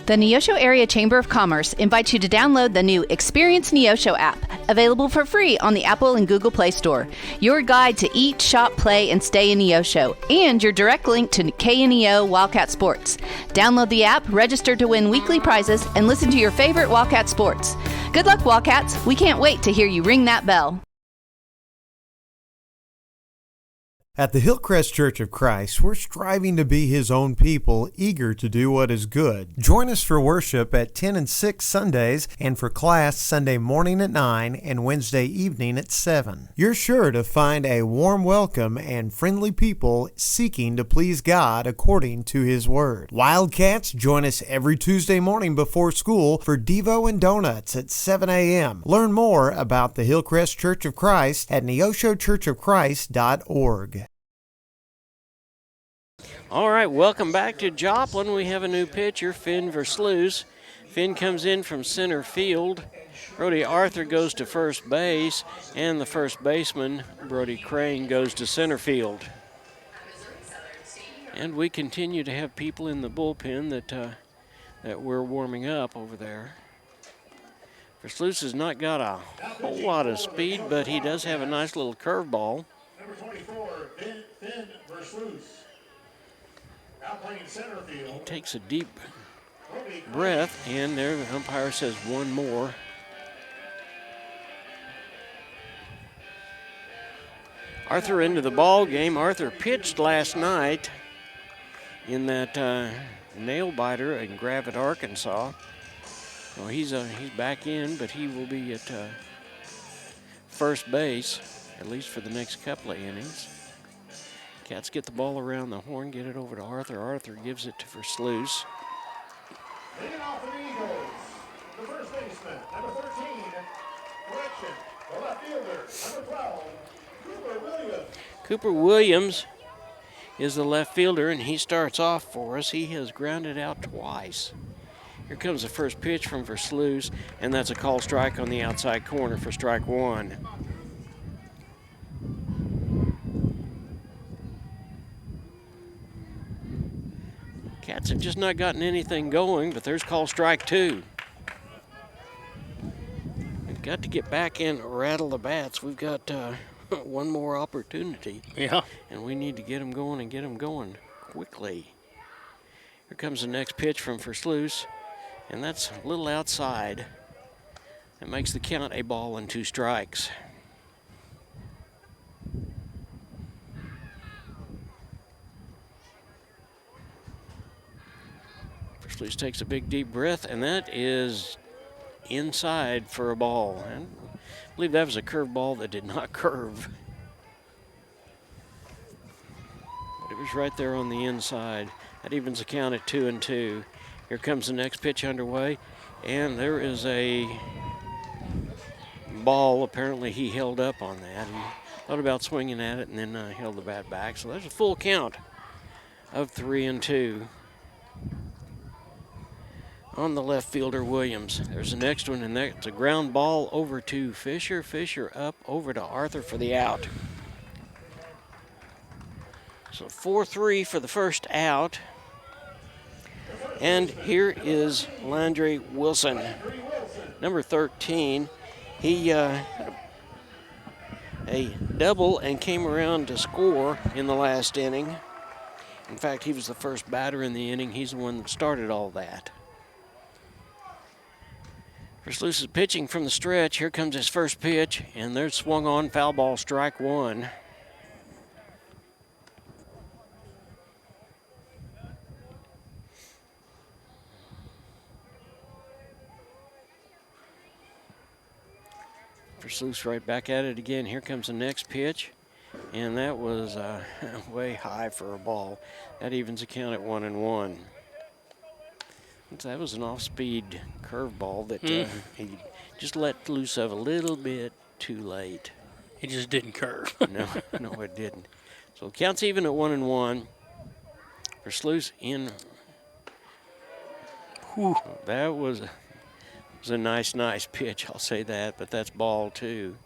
The Neosho Area Chamber of Commerce invites you to download the new Experience Neosho app, available for free on the Apple and Google Play Store. Your guide to eat, shop, play, and stay in Neosho, and your direct link to KNEO Wildcat Sports. Download the app, register to win weekly prizes, and listen to your favorite Wildcat sports. Good luck, Wildcats. We can't wait to hear you ring that bell. At the Hillcrest Church of Christ, we're striving to be His own people, eager to do what is good. Join us for worship at 10 and 6 Sundays, and for class Sunday morning at 9 and Wednesday evening at 7. You're sure to find a warm welcome and friendly people seeking to please God according to His Word. Wildcats, join us every Tuesday morning before school for Devo and Donuts at 7 a.m. Learn more about the Hillcrest Church of Christ at neoshochurchofchrist.org. All right, welcome back to Joplin. We have a new pitcher, Finn Versluis. Finn comes in from center field. Brody Arthur goes to first base, and the first baseman, Brody Crane, goes to center field. And we continue to have people in the bullpen that we're warming up over there. Versluis has not got a whole lot of speed, but he does have a nice little curveball. Number 24, Finn Versluis. Out playing center field. He takes a deep breath, and there the umpire says one more. Arthur into the ball game. Arthur pitched last night in that nail biter in Gravette, Arkansas. Well, he's back in, but he will be at first base, at least for the next couple of innings. Cats get the ball around the horn, get it over to Arthur. Arthur gives it to Versluis. Leading off for the Eagles, the first baseman, number 13, correction, the left fielder, number 12, Cooper Williams. Cooper Williams is the left fielder, and he starts off for us. He has grounded out twice. Here comes the first pitch from Versluis, and that's a call strike on the outside corner for strike one. Cats have just not gotten anything going, but there's call strike two. We've got to get back in, rattle the bats. We've got one more opportunity. Yeah. And we need to get them going and get them going quickly. Here comes the next pitch from Versluis, and that's a little outside. That makes the count a ball and two strikes. Versluis takes a big deep breath, and that is inside for a ball. And I believe that was a curved ball that did not curve. But it was right there on the inside. That evens the count at 2-2. Here comes the next pitch underway, and there is a ball. Apparently he held up on that. He thought about swinging at it and then held the bat back. So there's a full count of 3-2. on the left fielder, Williams. There's the next one, and that's a ground ball over to Fisher. Fisher up over to Arthur for the out. So 4-3 for the first out. And here is Landry Wilson, number 13. He had a double and came around to score in the last inning. In fact, he was the first batter in the inning. He's the one that started all that. Versluis is pitching from the stretch. Here comes his first pitch, and there's swung on, foul ball, strike one. Versluis right back at it again. Here comes the next pitch, and that was way high for a ball. That evens the count at 1-1. That was an off-speed curveball that he just let loose of a little bit too late. It just didn't curve. No, it didn't. So counts even at 1-1. Versluis in. Whew. That was a nice pitch, I'll say that, but that's ball two.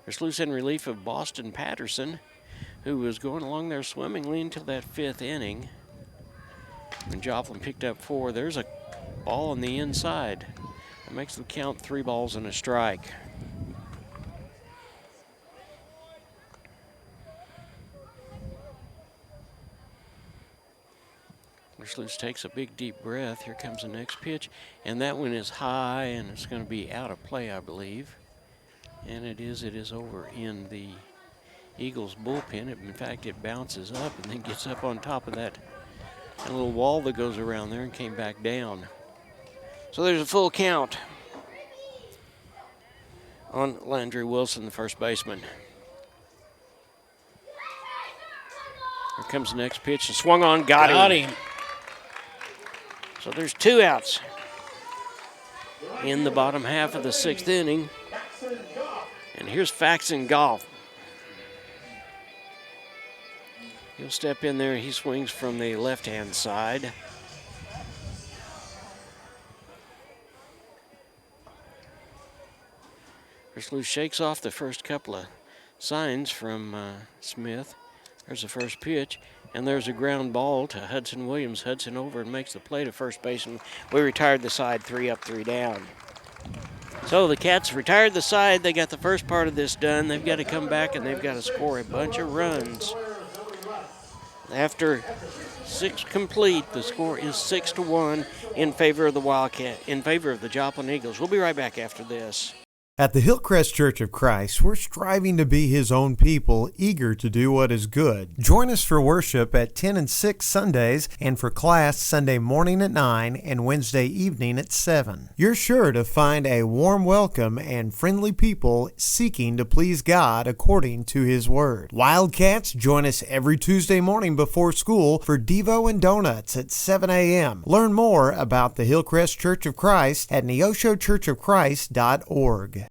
Versluis in relief of Boston Patterson, who was going along there swimmingly until that fifth inning. And Joplin picked up 4. There's a ball on the inside. That makes the count 3 balls and a strike. Versluis takes a big deep breath. Here comes the next pitch, and that one is high, and it's going to be out of play, I believe. And it is over in the Eagles bullpen. In fact, it bounces up and then gets up on top of that little wall that goes around there and came back down. So there's a full count on Landry Wilson, the first baseman. Here comes the next pitch, and swung on, got him. So there's 2 outs in the bottom half of the 6th inning. And here's Faxon Goff. He'll step in there. He swings from the left-hand side. Versluis shakes off the first couple of signs from Smith. There's the first pitch, and there's a ground ball to Hudson Williams. Hudson over and makes the play to first base, and we retired the side 3 up, 3 down. So the Cats retired the side. They got the first part of this done. They've got to come back, and they've got to score a bunch of runs. After 6 complete, the score is 6-1 in favor of the Joplin Eagles. We'll be right back after this. At the Hillcrest Church of Christ, we're striving to be His own people, eager to do what is good. Join us for worship at 10 and 6 Sundays, and for class Sunday morning at 9 and Wednesday evening at 7. You're sure to find a warm welcome and friendly people seeking to please God according to His Word. Wildcats, join us every Tuesday morning before school for Devo and Donuts at 7 a.m. Learn more about the Hillcrest Church of Christ at neoshochurchofchrist.org.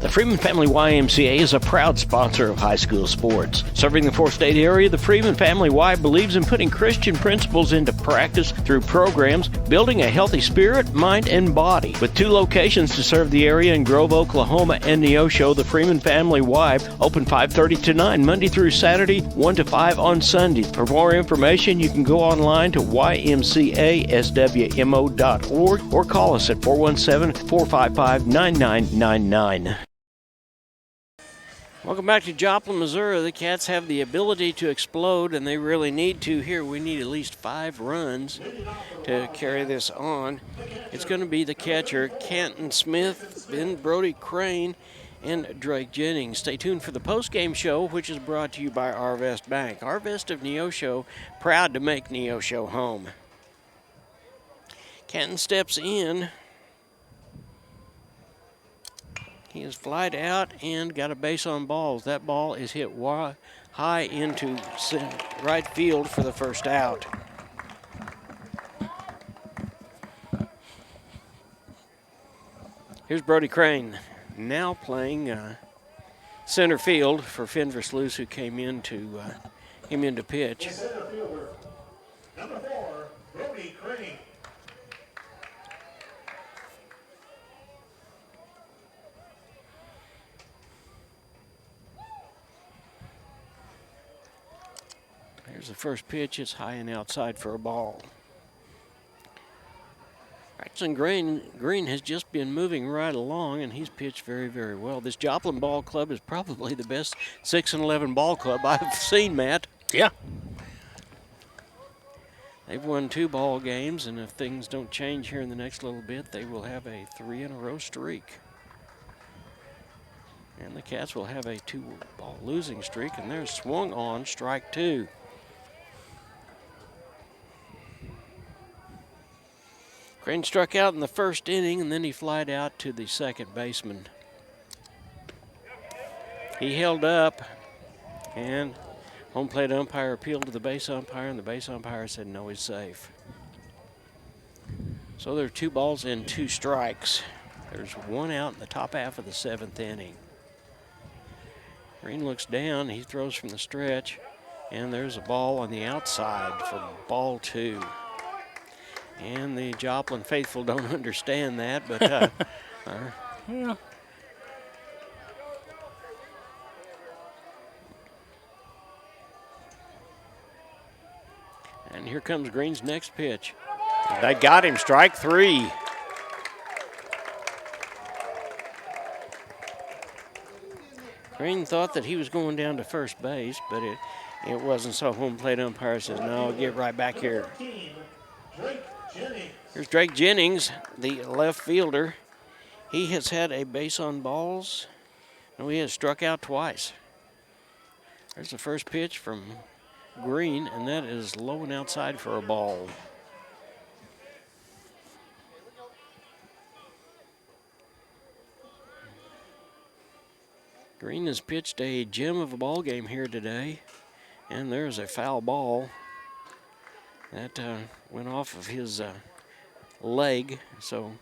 The Freeman Family YMCA is a proud sponsor of high school sports. Serving the 4-state area, the Freeman Family Y believes in putting Christian principles into practice through programs, building a healthy spirit, mind, and body. With 2 locations to serve the area in Grove, Oklahoma, and Neosho, the Freeman Family Y open 5:30 to 9 Monday through Saturday, 1 to 5 on Sunday. For more information, you can go online to ymcaswmo.org or call us at 417-455-9999. Welcome back to Joplin, Missouri. The Cats have the ability to explode, and they really need to here. We need at least 5 runs to carry this on. It's going to be the catcher, Canton Smith, then Brody Crane, and Drake Jennings. Stay tuned for the post-game show, which is brought to you by Arvest Bank. Arvest of Neosho, proud to make Neosho home. Canton steps in. He is flied out and got a base on balls. That ball is hit high into right field for the first out. Here's Brody Crane, now playing center field for Finn Versluis, who came in to pitch. Number 4, Brody Crane. Here's the first pitch. It's high and outside for a ball. Braxton Green has just been moving right along, and he's pitched very, very well. This Joplin Ball Club is probably the best 6-11 ball club I've seen, Matt. Yeah. They've won 2 ball games, and if things don't change here in the next little bit, they will have a 3-in-a-row streak. And the Cats will have a 2-ball losing streak, and they're swung on, strike 2. Green struck out in the first inning, and then he flied out to the second baseman. He held up, and home plate umpire appealed to the base umpire, and the base umpire said no, he's safe. So there are 2 balls and 2 strikes. There's 1 out in the top half of the 7th inning. Green looks down, he throws from the stretch, and there's a ball on the outside for ball 2. And the Joplin faithful don't understand that, but yeah. And here comes Green's next pitch. They got him, strike 3. Green thought that he was going down to first base, but it wasn't, so home plate umpire says, no, get right back here. Here's Drake Jennings, the left fielder. He has had a base on balls, and he has struck out twice. There's the first pitch from Green, and that is low and outside for a ball. Green has pitched a gem of a ball game here today, and there's a foul ball that went off of his leg, so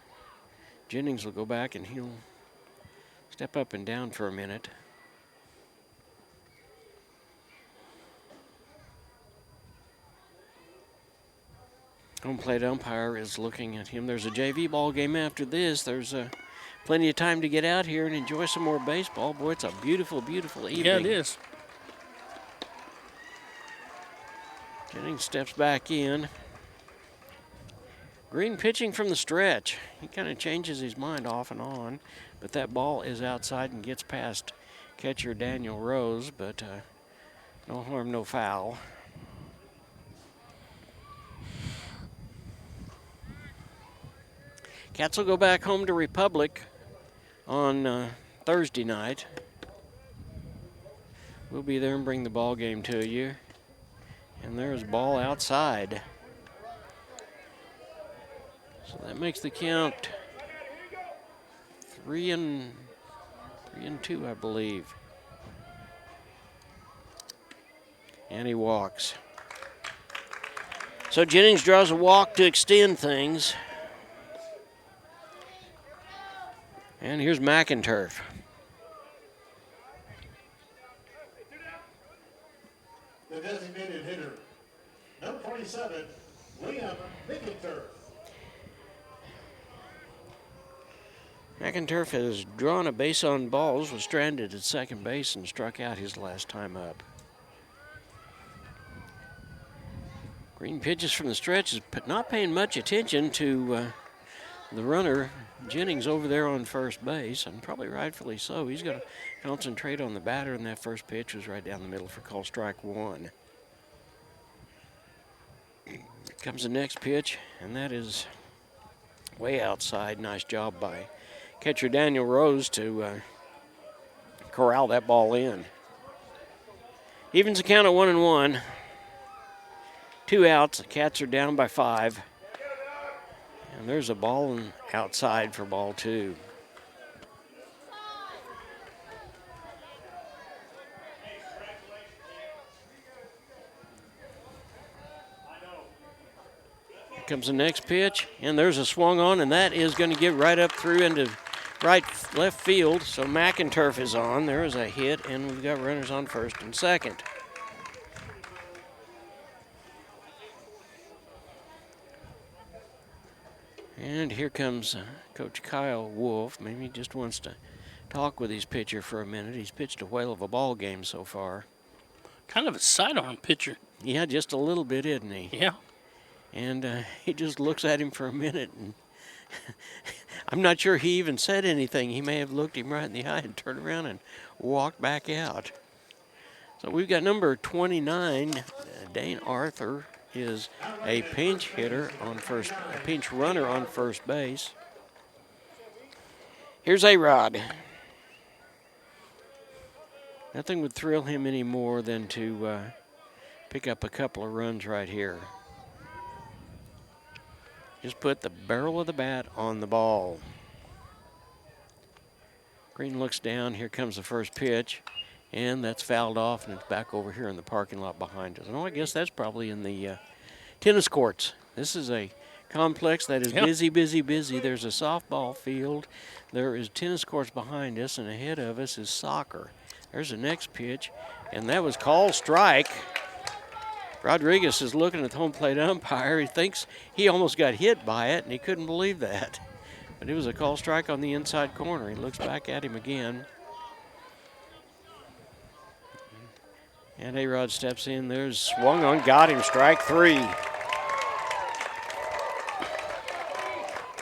Jennings will go back and he'll step up and down for a minute. Home plate umpire is looking at him. There's a JV ball game after this. There's plenty of time to get out here and enjoy some more baseball. Boy, it's a beautiful, beautiful evening. Yeah, it is. Jennings steps back in. Green pitching from the stretch. He kind of changes his mind off and on, but that ball is outside and gets past catcher Daniel Rose, but no harm, no foul. Cats will go back home to Republic on Thursday night. We'll be there and bring the ball game to you. And there's ball outside. So that makes the count 3-2, I believe. And he walks. So Jennings draws a walk to extend things. And here's McInturf. The designated hitter, number 27, Liam McInturf. McInturf has drawn a base on balls, was stranded at second base, and struck out his last time up. Green pitches from the stretch, is not paying much attention to the runner, Jennings, over there on first base, and probably rightfully so. He's going to concentrate on the batter, and that first pitch was right down the middle for call strike 1. Here comes the next pitch, and that is way outside. Nice job by catcher Daniel Rose to corral that ball in. Evens the count at 1-1. 2 outs. The Cats are down by 5. And there's a ball outside for ball 2. Here comes the next pitch, and there's a swung on, and that is going to get right up through into left field. So McInturf is on. There is a hit, and we've got runners on first and second. And here comes Coach Kyle Wolf. Maybe he just wants to talk with his pitcher for a minute. He's pitched a whale of a ball game so far. Kind of a sidearm pitcher. Yeah, just a little bit, isn't he? Yeah. And he just looks at him for a minute, and I'm not sure he even said anything. He may have looked him right in the eye and turned around and walked back out. So we've got number 29, Dane Arthur, is a pinch hitter on first, a pinch runner on first base. Here's A-Rod. Nothing would thrill him any more than to pick up a couple of runs right here. Just put the barrel of the bat on the ball. Green looks down. Here comes the first pitch. And that's fouled off, and it's back over here in the parking lot behind us. And I guess that's probably in the tennis courts. This is a complex that is busy, busy, busy. There's a softball field. There is tennis courts behind us, and ahead of us is soccer. There's the next pitch, and that was called strike. Rodriguez is looking at the home plate umpire. He thinks he almost got hit by it, and he couldn't believe that. But it was a called strike on the inside corner. He looks back at him again. And A-Rod steps in. There's swung on, got him, strike three.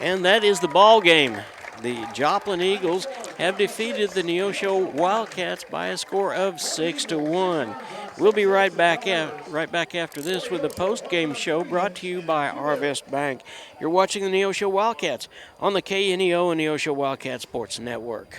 And that is the ball game. The Joplin Eagles have defeated the Neosho Wildcats by a score of 6-1. We'll be right back after this with the post-game show brought to you by Arvest Bank. You're watching the Neosho Wildcats on the KNEO and Neosho Wildcat Sports Network.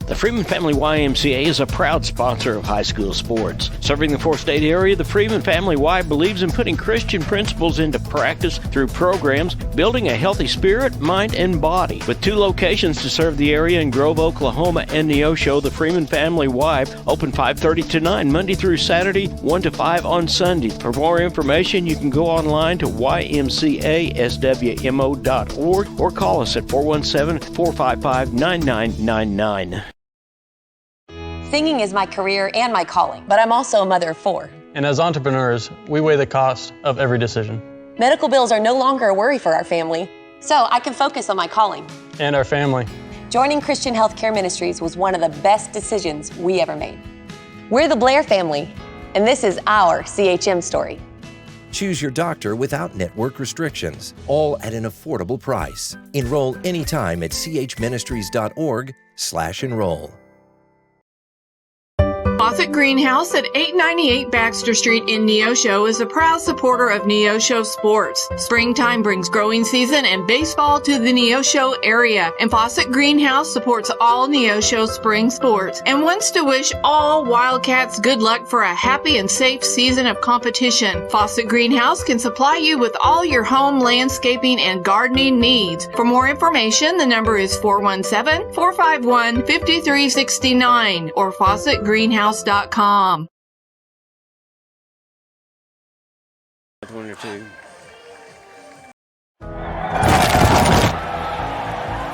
The Freeman Family YMCA is a proud sponsor of high school sports. Serving the four-state area, the Freeman Family Y believes in putting Christian principles into practice through programs, building a healthy spirit, mind, and body. With 2 locations to serve the area in Grove, Oklahoma, and Neosho, the Freeman Family Y open 5:30 to 9 Monday through Saturday, 1 to 5 on Sunday. For more information, you can go online to ymcaswmo.org or call us at 417-455-9999. Singing is my career and my calling, but I'm also a mother of 4. And as entrepreneurs, we weigh the cost of every decision. Medical bills are no longer a worry for our family, so I can focus on my calling. And our family. Joining Christian Healthcare Ministries was one of the best decisions we ever made. We're the Blair family, and this is our CHM story. Choose your doctor without network restrictions, all at an affordable price. Enroll anytime at chministries.org/enroll. Fawcett Greenhouse at 898 Baxter Street in Neosho is a proud supporter of Neosho sports. Springtime brings growing season and baseball to the Neosho area, and Fawcett Greenhouse supports all Neosho spring sports and wants to wish all Wildcats good luck for a happy and safe season of competition. Fawcett Greenhouse can supply you with all your home landscaping and gardening needs. For more information, the number is 417-451-5369 or FawcettGreenhouse.com.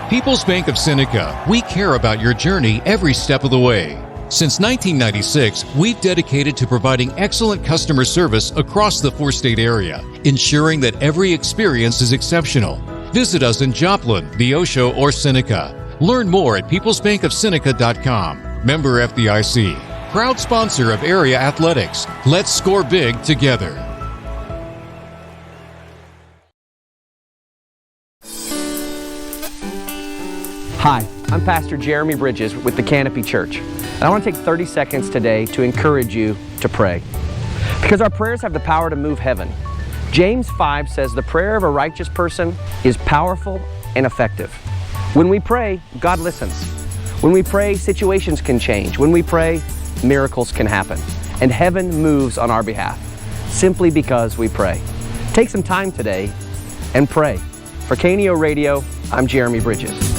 People's Bank of Seneca, we care about your journey every step of the way. Since 1996, we've dedicated to providing excellent customer service across the four-state area, ensuring that every experience is exceptional. Visit us in Joplin, Neosho, or Seneca. Learn more at peoplesbankofseneca.com. Member FDIC. Proud sponsor of area athletics. Let's score big together. Hi, I'm Pastor Jeremy Bridges with the Canopy Church. And I want to take 30 seconds today to encourage you to pray. Because our prayers have the power to move heaven. James 5 says the prayer of a righteous person is powerful and effective. When we pray, God listens. When we pray, situations can change. When we pray, miracles can happen. And heaven moves on our behalf, simply because we pray. Take some time today and pray. For KNEO Radio, I'm Jeremy Bridges.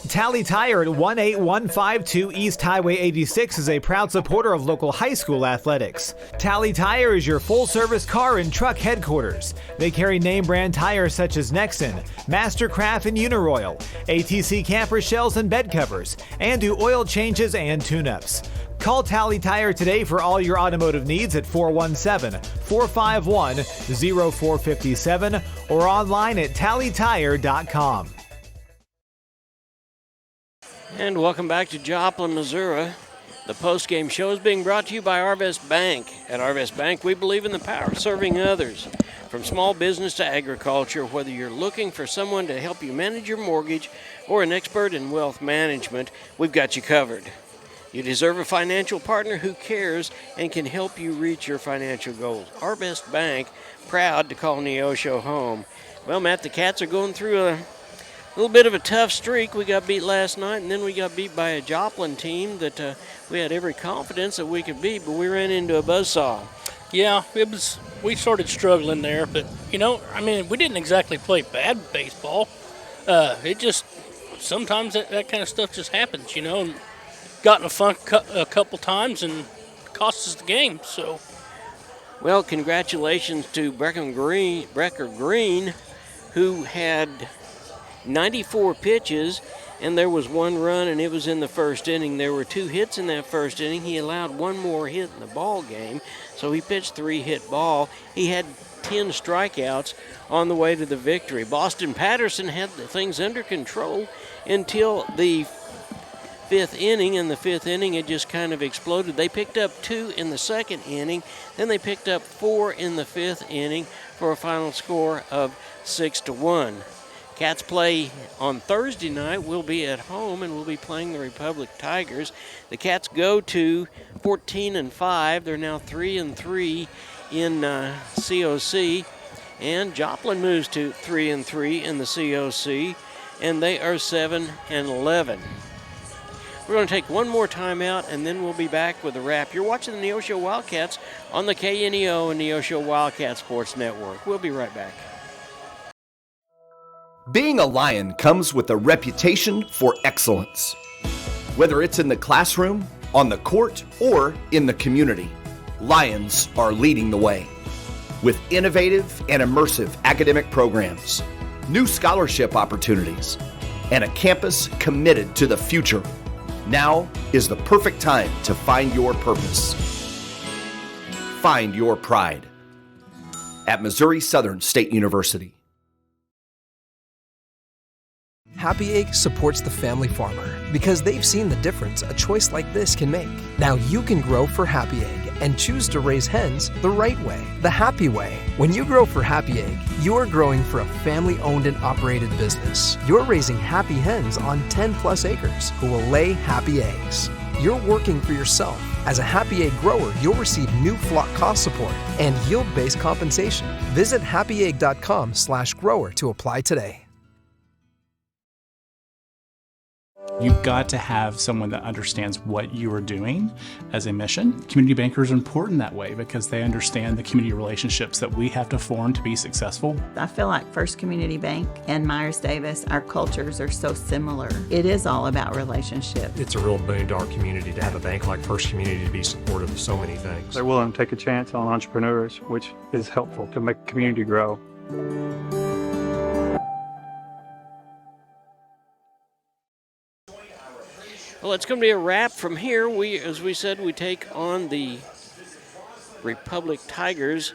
Tally Tire at 18152 East Highway 86 is a proud supporter of local high school athletics. Tally Tire is your full-service car and truck headquarters. They carry name-brand tires such as Nexen, Mastercraft, and Uniroyal, ATC camper shells and bed covers, and do oil changes and tune-ups. Call Tally Tire today for all your automotive needs at 417-451-0457 or online at tallytire.com. And welcome back to Joplin, Missouri. The post-game show is being brought to you by Arvest Bank. At Arvest Bank, we believe in the power of serving others. From small business to agriculture, whether you're looking for someone to help you manage your mortgage or an expert in wealth management, we've got you covered. You deserve a financial partner who cares and can help you reach your financial goals. Arvest Bank, proud to call Neosho home. Well, Matt, the Cats are going through a little bit of a tough streak. We got beat last night, and then we got beat by a Joplin team that we had every confidence that we could beat, but we ran into a buzzsaw. Yeah, we started struggling there, but, we didn't exactly play bad baseball. It just, sometimes that kind of stuff just happens, and got in a funk a couple times and cost us the game, so. Well, congratulations to Brecker Green, who had 94 pitches, and there was one run, and it was in the first inning. There were 2 hits in that first inning. He allowed one more hit in the ball game, so he pitched 3-hit ball. He had 10 strikeouts on the way to the victory. Boston Patterson had things under control until the 5th inning. In the 5th inning, it just kind of exploded. They picked up 2 in the 2nd inning, then they picked up 4 in the 5th inning for a final score of 6-1. Cats play on Thursday night. We'll be at home, and we'll be playing the Republic Tigers. The Cats go to 14-5. They're now 3-3 in COC, and Joplin moves to 3-3 in the COC, and they are 7-11. We're going to take one more timeout, and then we'll be back with a wrap. You're watching the Neosho Wildcats on the KNEO and Neosho Wildcat Sports Network. We'll be right back. Being a Lion comes with a reputation for excellence. Whether it's in the classroom, on the court, or in the community, Lions are leading the way. With innovative and immersive academic programs, new scholarship opportunities, and a campus committed to the future, now is the perfect time to find your purpose. Find your pride at Missouri Southern State University. Happy Egg supports the family farmer because they've seen the difference a choice like this can make. Now you can grow for Happy Egg and choose to raise hens the right way, the happy way. When you grow for Happy Egg, you're growing for a family-owned and operated business. You're raising happy hens on 10+ acres who will lay happy eggs. You're working for yourself. As a Happy Egg grower, you'll receive new flock cost support and yield-based compensation. Visit happyegg.com/grower to apply today. You've got to have someone that understands what you are doing as a mission. Community bankers are important that way because they understand the community relationships that we have to form to be successful. I feel like First Community Bank and Myers-Davis, our cultures are so similar. It is all about relationships. It's a real boon to our community to have a bank like First Community to be supportive of so many things. They're willing to take a chance on entrepreneurs, which is helpful to make the community grow. Well, it's going to be a wrap from here. As we said, we take on the Republic Tigers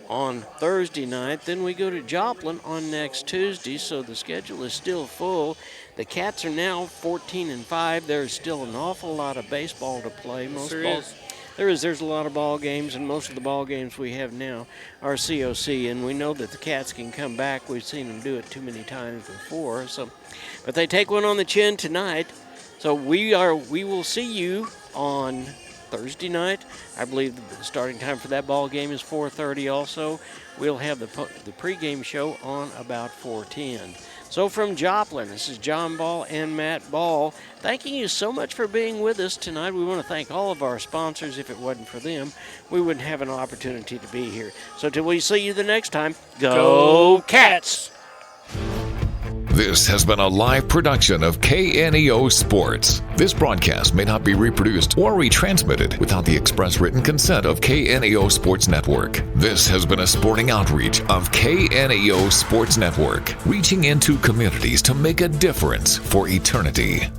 on Thursday night. Then we go to Joplin on next Tuesday, so the schedule is still full. The Cats are now 14-5. There's still an awful lot of baseball to play. There's a lot of ball games, and most of the ball games we have now are COC, and we know that the Cats can come back. We've seen them do it too many times before. But they take one on the chin tonight. So we will see you on Thursday night. I believe the starting time for that ball game is 4:30 also. We'll have the pregame show on about 4:10. So from Joplin, this is John Ball and Matt Ball. Thanking you so much for being with us tonight. We want to thank all of our sponsors. If it wasn't for them, we wouldn't have an opportunity to be here. So till we see you the next time, go Cats! This has been a live production of KNEO Sports. This broadcast may not be reproduced or retransmitted without the express written consent of KNEO Sports Network. This has been a sporting outreach of KNEO Sports Network, reaching into communities to make a difference for eternity.